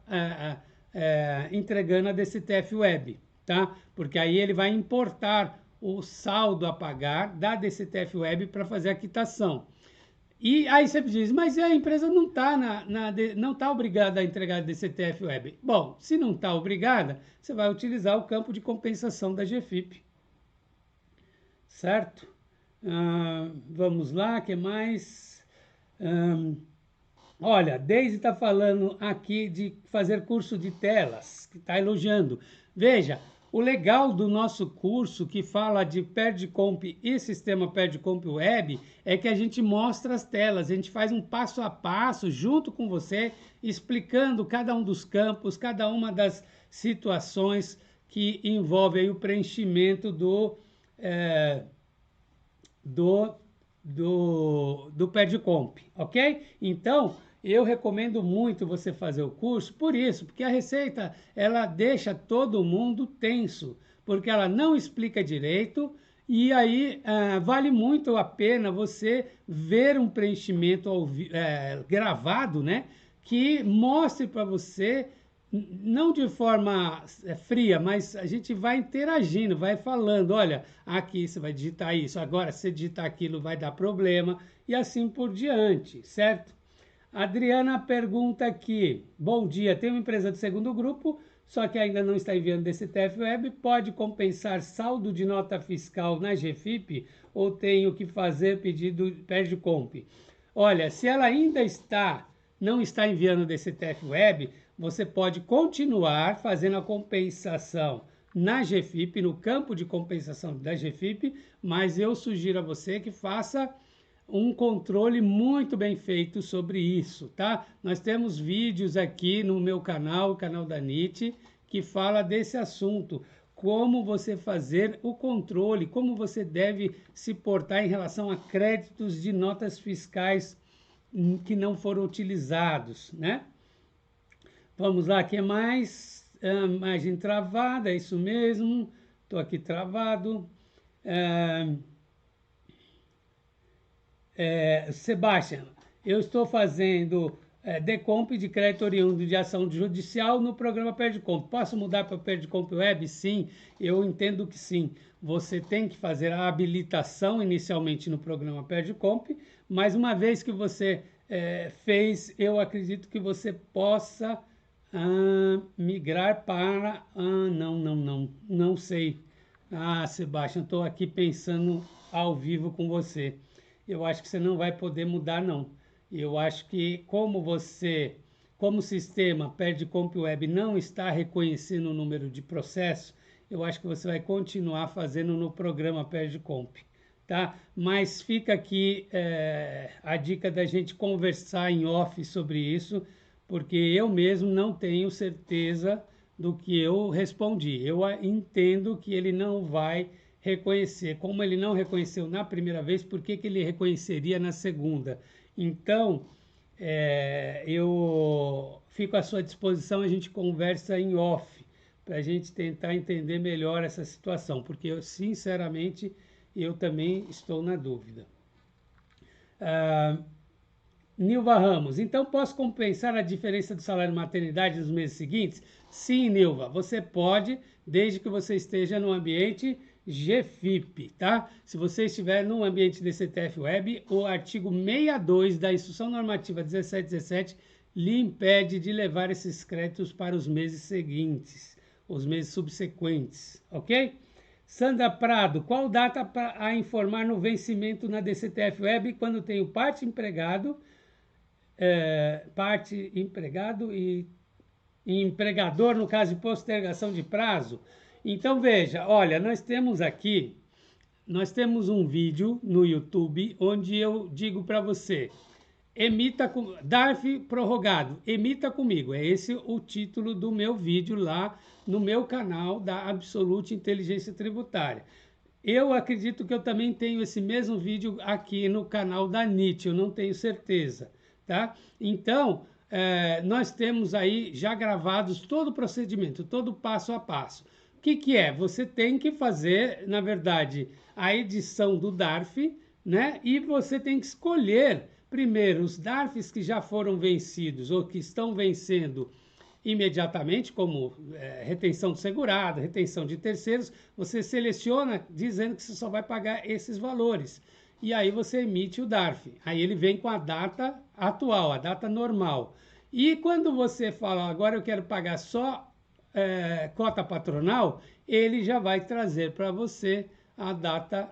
entregando a DCTF Web, tá? Porque aí ele vai importar o saldo a pagar da DCTF Web para fazer a quitação. E aí você diz, mas a empresa não está não tá obrigada a entregar a DCTF Web. Bom, se não está obrigada, você vai utilizar o campo de compensação da GFIP. Certo? Vamos lá, o que mais? Olha, Deise está falando aqui de fazer curso de telas, que está elogiando. Veja, o legal do nosso curso, que fala de Perdicomp e sistema Perdicomp Web, é que a gente mostra as telas, a gente faz um passo a passo junto com você, explicando cada um dos campos, cada uma das situações que envolve aí o preenchimento do Perdicomp, ok? Então, eu recomendo muito você fazer o curso por isso, porque a Receita, ela deixa todo mundo tenso, porque ela não explica direito e aí vale muito a pena você ver um preenchimento gravado, né? Que mostre para você, não de forma fria, mas a gente vai interagindo, vai falando, olha, aqui você vai digitar isso, agora se você digitar aquilo vai dar problema e assim por diante, certo? Adriana pergunta aqui, bom dia, tem uma empresa do segundo grupo, só que ainda não está enviando DCTF Web, pode compensar saldo de nota fiscal na GFIP ou tenho que fazer pedido Perdicomp? Olha, se ela ainda não está enviando DCTF Web, você pode continuar fazendo a compensação na GFIP, no campo de compensação da GFIP, mas eu sugiro a você que faça um controle muito bem feito sobre isso, tá? Nós temos vídeos aqui no meu canal, o canal da NIT, que fala desse assunto, como você fazer o controle, como você deve se portar em relação a créditos de notas fiscais que não foram utilizados, né? Vamos lá, o que mais? Imagem travada, é isso mesmo, estou aqui travado. Sebastião, eu estou fazendo decomp de crédito oriundo de ação judicial no programa Perdicomp. Posso mudar para o Perdicomp Web? Sim, eu entendo que sim. Você tem que fazer a habilitação inicialmente no programa Perdicomp, mas uma vez que você fez, eu acredito que você possa Migrar para... não sei. Sebastião, estou aqui pensando ao vivo com você. Eu acho que você não vai poder mudar, não. Eu acho que como o sistema Perdcomp Web não está reconhecendo o número de processos, eu acho que você vai continuar fazendo no programa Perdcomp, tá? Mas fica aqui a dica da gente conversar em off sobre isso, porque eu mesmo não tenho certeza do que eu respondi. Eu entendo que ele não vai reconhecer. Como ele não reconheceu na primeira vez, por que ele reconheceria na segunda? Então, eu fico à sua disposição, a gente conversa em off, para a gente tentar entender melhor essa situação, porque eu, sinceramente, eu também estou na dúvida. Nilva Ramos, então posso compensar a diferença do salário maternidade nos meses seguintes? Sim, Nilva, você pode, desde que você esteja no ambiente GFIP, tá? Se você estiver no ambiente DCTF Web, o artigo 62 da Instrução Normativa 1717 lhe impede de levar esses créditos para os meses seguintes, os meses subsequentes, ok? Sandra Prado, qual data a informar no vencimento na DCTF Web quando tenho parte empregado e empregador no caso de postergação de prazo? Então veja, olha, nós temos um vídeo no YouTube onde eu digo para você, DARF prorrogado, emita comigo. É esse o título do meu vídeo lá no meu canal da Absolute Inteligência Tributária. Eu acredito que eu também tenho esse mesmo vídeo aqui no canal da NIT, eu não tenho certeza, tá? Então, nós temos aí já gravados todo o procedimento, todo o passo a passo. O que é? Você tem que fazer, na verdade, a edição do DARF, né? E você tem que escolher primeiro os DARFs que já foram vencidos ou que estão vencendo imediatamente, como retenção do segurado, retenção de terceiros. Você seleciona dizendo que você só vai pagar esses valores. E aí você emite o DARF. Aí ele vem com a data atual, a data normal. E quando você fala, agora eu quero pagar só cota patronal, ele já vai trazer para você a data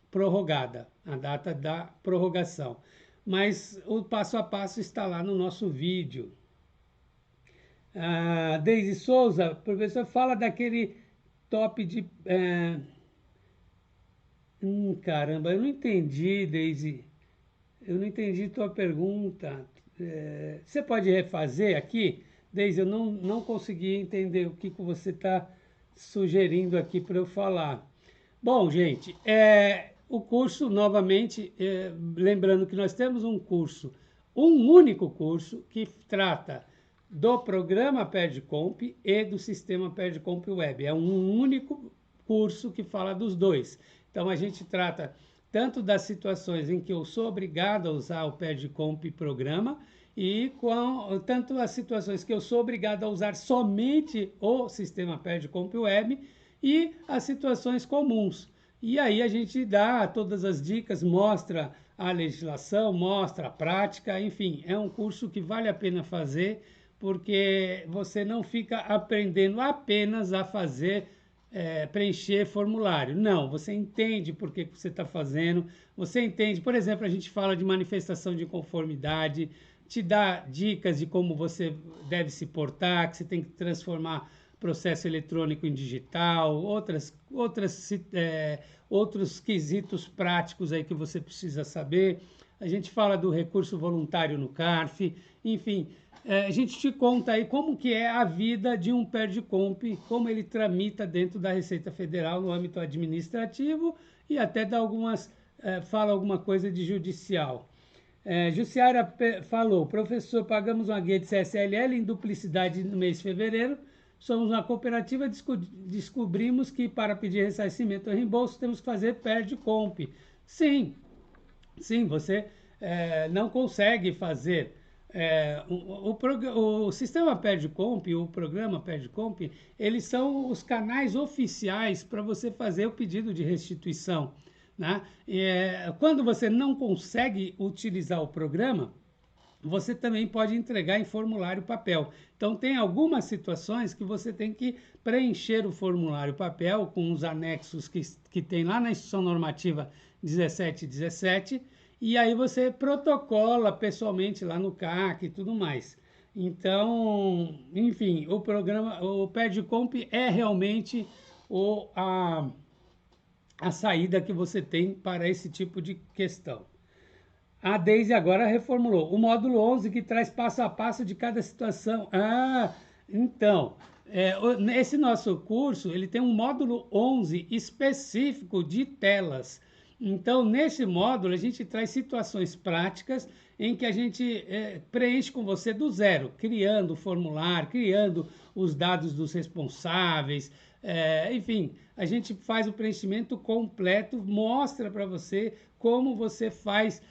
prorrogada, a data da prorrogação. Mas o passo a passo está lá no nosso vídeo. Deise Souza, professor, fala daquele top de... caramba, eu não entendi, Deise. Eu não entendi tua pergunta. Você pode refazer aqui? Deise, eu não consegui entender o que você está sugerindo aqui para eu falar. Bom, gente, o curso, novamente, lembrando que nós temos um único curso, que trata do programa Perdcomp e do sistema Perdcomp Web. É um único curso que fala dos dois. Então, a gente trata tanto das situações em que eu sou obrigado a usar o Perdcomp programa e tanto as situações que eu sou obrigado a usar somente o sistema Perdcomp Web e as situações comuns. E aí a gente dá todas as dicas, mostra a legislação, mostra a prática, enfim, é um curso que vale a pena fazer, porque você não fica aprendendo apenas a preencher formulário. Não, você entende por que você está fazendo, você entende, por exemplo, a gente fala de manifestação de conformidade, te dá dicas de como você deve se portar, que você tem que transformar processo eletrônico em digital, outros quesitos práticos aí que você precisa saber. A gente fala do recurso voluntário no CARF, enfim, a gente te conta aí como que é a vida de um Perdcomp, como ele tramita dentro da Receita Federal no âmbito administrativo e até fala alguma coisa de judicial. Jussiara falou, professor, pagamos uma guia de CSLL em duplicidade no mês de fevereiro, somos uma cooperativa, descobrimos que para pedir ressarcimento ou reembolso temos que fazer Perdcomp. Sim, você não consegue fazer. O sistema Perdcomp, o programa Perdcomp, eles são os canais oficiais para você fazer o pedido de restituição, né? Quando você não consegue utilizar o programa, você também pode entregar em formulário papel. Então, tem algumas situações que você tem que preencher o formulário papel com os anexos que tem lá na Instituição Normativa 1717, e aí você protocola pessoalmente lá no CAC e tudo mais. Então, enfim, o programa, o PERDComp é realmente a saída que você tem para esse tipo de questão. A Deise agora reformulou. O módulo 11 que traz passo a passo de cada situação. Então, esse nosso curso, ele tem um módulo 11 específico de telas. Então, nesse módulo, a gente traz situações práticas em que a gente preenche com você do zero, criando o formulário, criando os dados dos responsáveis, enfim, a gente faz o preenchimento completo, mostra para você como você faz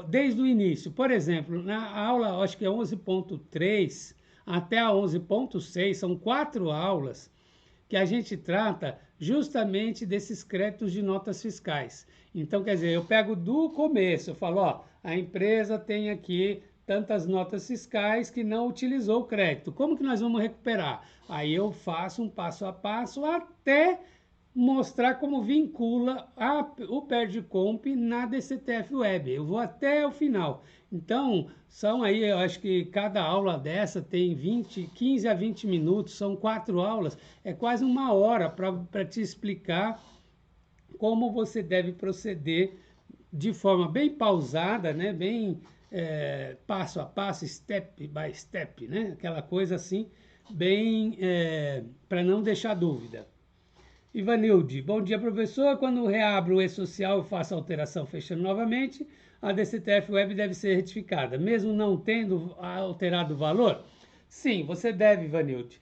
desde o início. Por exemplo, na aula, acho que é 11.3 até a 11.6, são 4 aulas que a gente trata justamente desses créditos de notas fiscais. Então, quer dizer, eu pego do começo, eu falo, ó, a empresa tem aqui tantas notas fiscais que não utilizou o crédito. Como que nós vamos recuperar? Aí eu faço um passo a passo até mostrar como vincula o PERDComp na DCTF Web. Eu vou até o final. Então, são aí, eu acho que cada aula dessa tem 15 a 20 minutos, são 4 aulas, é quase uma hora para te explicar como você deve proceder de forma bem pausada, né? Bem passo a passo, step by step, né? Aquela coisa assim, bem para não deixar dúvida. Ivanilde, bom dia, professor. Quando reabro o e-social e faço alteração fechando novamente, a DCTF Web deve ser retificada, mesmo não tendo alterado o valor? Sim, você deve, Ivanilde.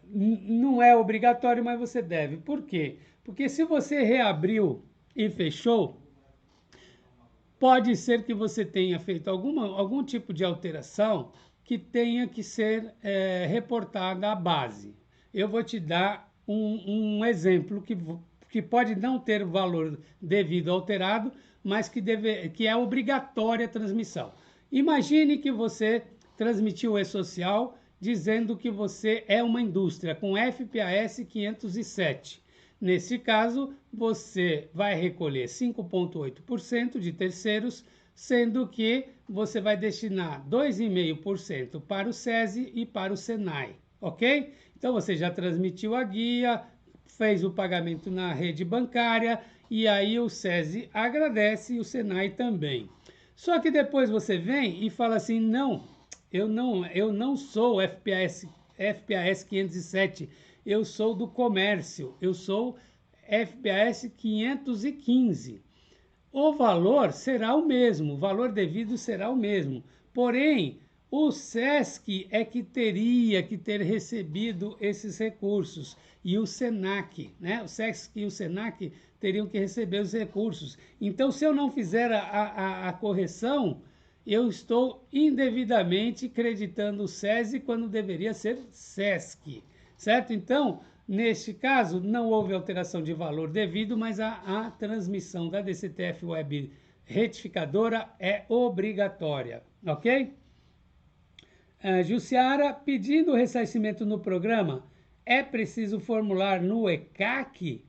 Não é obrigatório, mas você deve. Por quê? Porque se você reabriu e fechou, pode ser que você tenha feito algum tipo de alteração que tenha que ser reportada à base. Eu vou te dar um exemplo que pode não ter valor devido alterado, mas que é obrigatória a transmissão. Imagine que você transmitiu o e-social dizendo que você é uma indústria com FPAS 507. Nesse caso, você vai recolher 5,8% de terceiros, sendo que você vai destinar 2,5% para o SESI e para o SENAI, ok? Então, você já transmitiu a guia, fez o pagamento na rede bancária, e aí o SESI agradece e o SENAI também. Só que depois você vem e fala assim, não, eu não sou FPAS 507, eu sou do comércio, eu sou FPAS 515. O valor será o mesmo, o valor devido será o mesmo. Porém, o SESC é que teria que ter recebido esses recursos e o SENAC, né? O SESC e o SENAC teriam que receber os recursos. Então, se eu não fizer a correção, eu estou indevidamente creditando o SESI quando deveria ser SESC, certo? Então, neste caso, não houve alteração de valor devido, mas a transmissão da DCTF Web retificadora é obrigatória, ok? Jussiara, pedindo o ressarcimento no programa, é preciso formular no ECAC?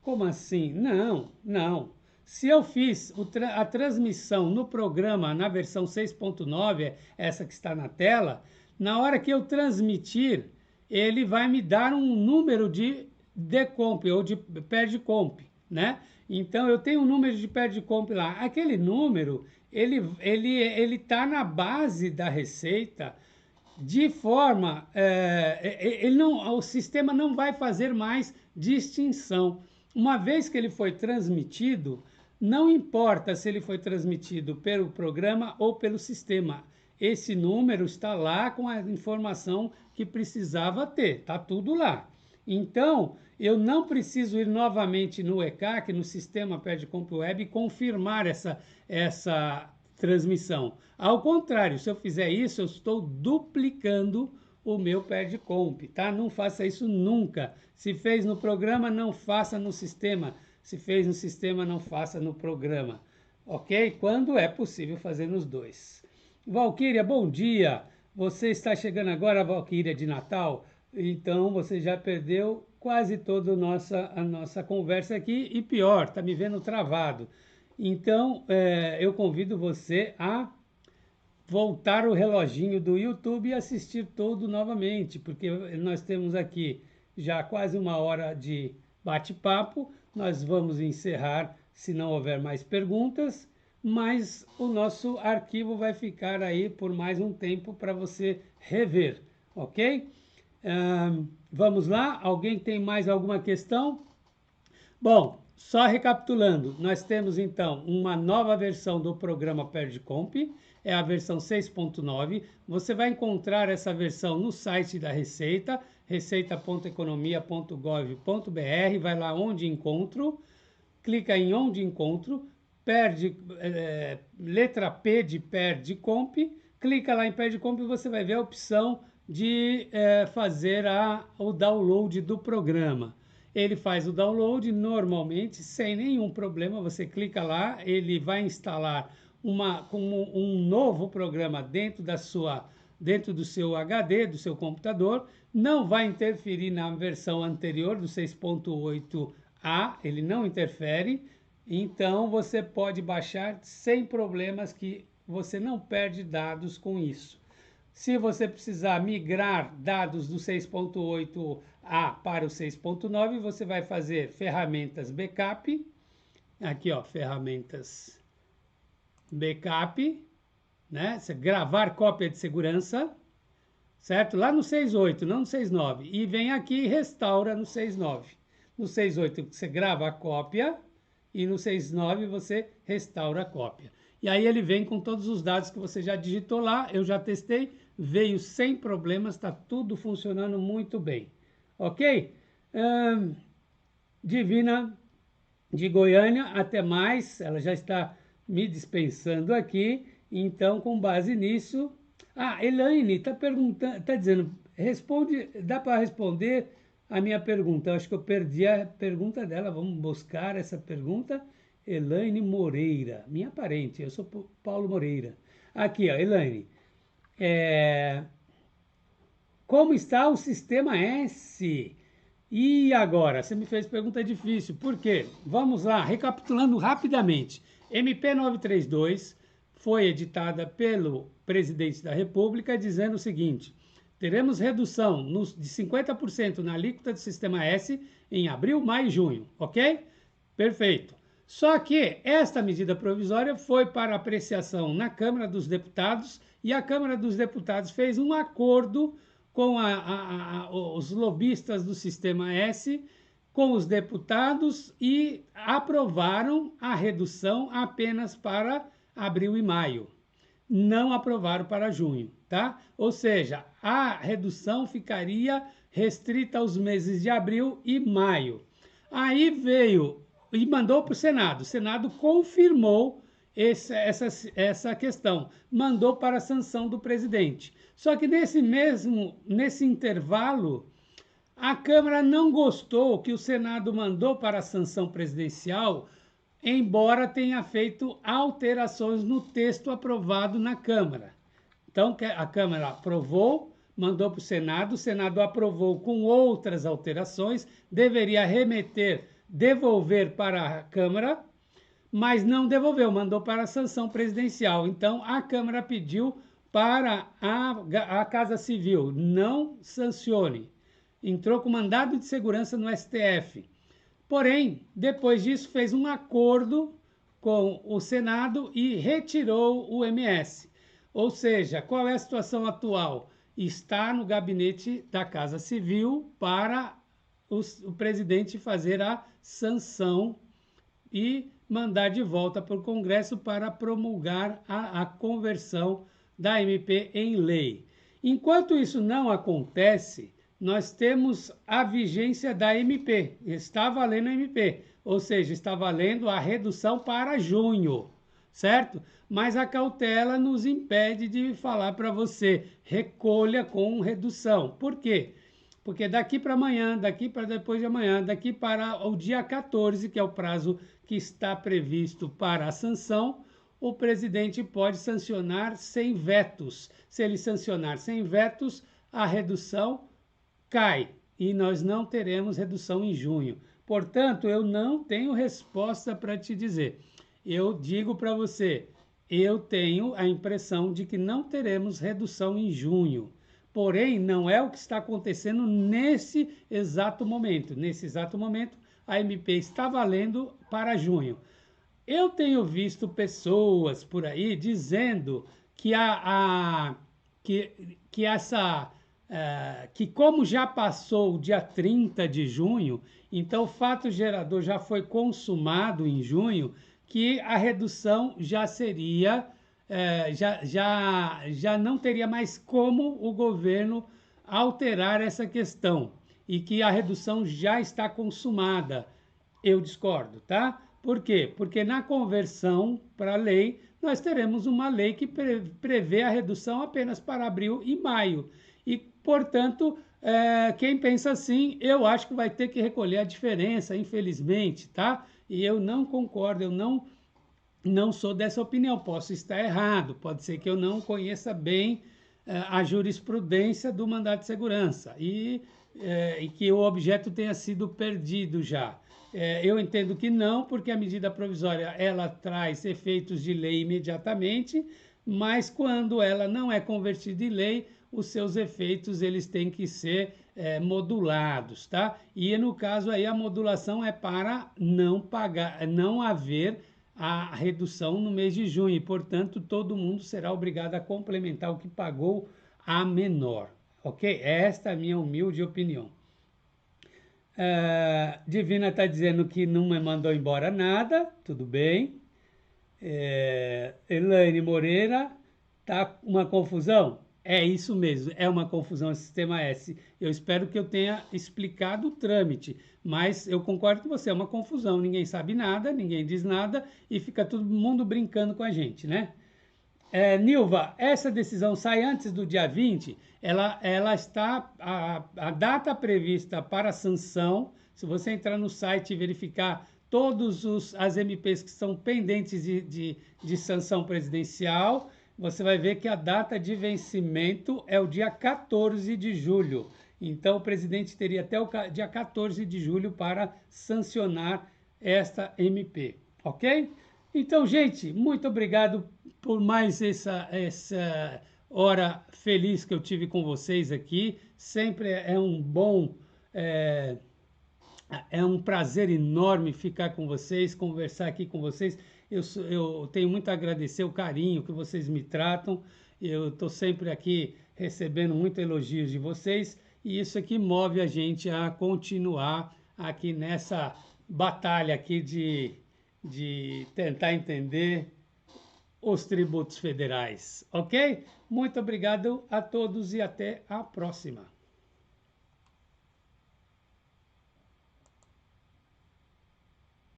Como assim? Não. Se eu fiz a transmissão no programa na versão 6.9, essa que está na tela, na hora que eu transmitir, ele vai me dar um número de DComp ou de PERDComp, né? Então, eu tenho um número de PERDComp lá. Aquele número, ele tá na base da receita de forma... o sistema não vai fazer mais distinção. Uma vez que ele foi transmitido, não importa se ele foi transmitido pelo programa ou pelo sistema. Esse número está lá com a informação que precisava ter, está tudo lá. Então, eu não preciso ir novamente no ECAC, no sistema PERDComp Web, e confirmar essa transmissão. Ao contrário, se eu fizer isso, eu estou duplicando o meu PERDComp, tá? Não faça isso nunca. Se fez no programa, não faça no sistema. Se fez no sistema, não faça no programa. ok? Quando é possível fazer nos dois. Valquíria, bom dia! Você está chegando agora, Valquíria, de Natal, então você já perdeu quase toda a nossa conversa aqui e pior, está me vendo travado. Então, eu convido você a voltar o reloginho do YouTube e assistir todo novamente, porque nós temos aqui já quase uma hora de bate-papo. Nós vamos encerrar se não houver mais perguntas, mas o nosso arquivo vai ficar aí por mais um tempo para você rever, ok? Vamos lá? Alguém tem mais alguma questão? Bom, só recapitulando, nós temos então uma nova versão do programa Perdcomp, é a versão 6.9. Você vai encontrar essa versão no site da Receita, receita.economia.gov.br, vai lá onde encontro, clica em onde encontro, letra P de Perdcomp, clica lá em Perdcomp e você vai ver a opção de fazer o download do programa. Ele faz o download normalmente, sem nenhum problema. Você clica lá, ele vai instalar como um novo programa dentro do seu HD, do seu computador. Não vai interferir na versão anterior do 6.8A, ele não interfere. Então você pode baixar sem problemas, que você não perde dados com isso. Se você precisar migrar dados do 6.8A para o 6.9, você vai fazer ferramentas backup. Aqui, ó, ferramentas backup, né? Você gravar cópia de segurança, certo? Lá no 6.8, não no 6.9. E vem aqui e restaura no 6.9. No 6.8 você grava a cópia e no 6.9 você restaura a cópia. E aí ele vem com todos os dados que você já digitou lá, eu já testei, veio sem problemas, está tudo funcionando muito bem. Ok? Divina de Goiânia, até mais, ela já está me dispensando aqui, então com base nisso... Elaine está perguntando, está dizendo, dá para responder a minha pergunta? Eu acho que eu perdi a pergunta dela, vamos buscar essa pergunta. Elaine Moreira, minha parente, eu sou Paulo Moreira. Aqui, ó, Elaine. Como está o sistema S? E agora? Você me fez pergunta difícil. Por quê? Vamos lá, recapitulando rapidamente. MP 932 foi editada pelo presidente da República dizendo o seguinte: teremos redução de 50% na alíquota do sistema S em abril, maio e junho. Ok? Perfeito. Só que esta medida provisória foi para apreciação na Câmara dos Deputados e a Câmara dos Deputados fez um acordo com os lobistas do Sistema S, com os deputados, e aprovaram a redução apenas para abril e maio. Não aprovaram para junho, tá? Ou seja, a redução ficaria restrita aos meses de abril e maio. Aí veio e mandou para o Senado. O Senado confirmou essa questão, mandou para a sanção do presidente. Só que nesse intervalo, a Câmara não gostou que o Senado mandou para a sanção presidencial, embora tenha feito alterações no texto aprovado na Câmara. Então, a Câmara aprovou, mandou para o Senado aprovou com outras alterações, deveria devolver para a Câmara, mas não devolveu, mandou para a sanção presidencial. Então, a Câmara pediu para a Casa Civil não sancione. Entrou com mandado de segurança no STF. Porém, depois disso, fez um acordo com o Senado e retirou o MS. Ou seja, qual é a situação atual? Está no gabinete da Casa Civil para o presidente fazer a sanção e mandar de volta para o Congresso para promulgar a conversão da MP em lei. Enquanto isso não acontece, nós temos a vigência da MP. Está valendo a MP, ou seja, está valendo a redução para junho, certo? Mas a cautela nos impede de falar para você, recolha com redução. Por quê? porque daqui para amanhã, daqui para depois de amanhã, daqui para o dia 14, que é o prazo que está previsto para a sanção, o presidente pode sancionar sem vetos. Se ele sancionar sem vetos, a redução cai e nós não teremos redução em junho. Portanto, eu não tenho resposta para te dizer. Eu digo para você, eu tenho a impressão de que não teremos redução em junho. Porém, não é o que está acontecendo nesse exato momento. Nesse exato momento, a MP está valendo para junho. Eu tenho visto pessoas por aí dizendo que que como já passou o dia 30 de junho, então o fato gerador já foi consumado em junho, que a redução já seria, já não teria mais como o governo alterar essa questão e que a redução já está consumada. Eu discordo, tá? Por quê? Porque na conversão para lei, nós teremos uma lei que prevê a redução apenas para abril e maio. E, portanto, quem pensa assim, eu acho que vai ter que recolher a diferença, infelizmente, tá? E eu não concordo, eu não sou dessa opinião, posso estar errado, pode ser que eu não conheça bem a jurisprudência do mandado de segurança e que o objeto tenha sido perdido já. Eu entendo que não, porque a medida provisória ela traz efeitos de lei imediatamente, mas quando ela não é convertida em lei, os seus efeitos eles têm que ser modulados, tá? E no caso aí a modulação é para não haver a redução no mês de junho, e portanto todo mundo será obrigado a complementar o que pagou a menor, ok? Esta é a minha humilde opinião. Divina está dizendo que não me mandou embora nada, tudo bem. Elaine Moreira, tá uma confusão? É isso mesmo, é uma confusão esse sistema S. Eu espero que eu tenha explicado o trâmite, mas eu concordo com você, é uma confusão, ninguém sabe nada, ninguém diz nada e fica todo mundo brincando com a gente, né? Nilva, essa decisão sai antes do dia 20, ela está, a data prevista para a sanção, se você entrar no site e verificar todas as MPs que são pendentes de sanção presidencial, você vai ver que a data de vencimento é o dia 14 de julho. Então, o presidente teria até o dia 14 de julho para sancionar esta MP, ok? Então, gente, muito obrigado por mais essa hora feliz que eu tive com vocês aqui. Sempre é um prazer enorme ficar com vocês, conversar aqui com vocês. Eu tenho muito a agradecer o carinho que vocês me tratam. Eu estou sempre aqui recebendo muitos elogios de vocês e isso aqui move a gente a continuar aqui nessa batalha aqui de tentar entender os tributos federais, ok? Muito obrigado a todos e até a próxima.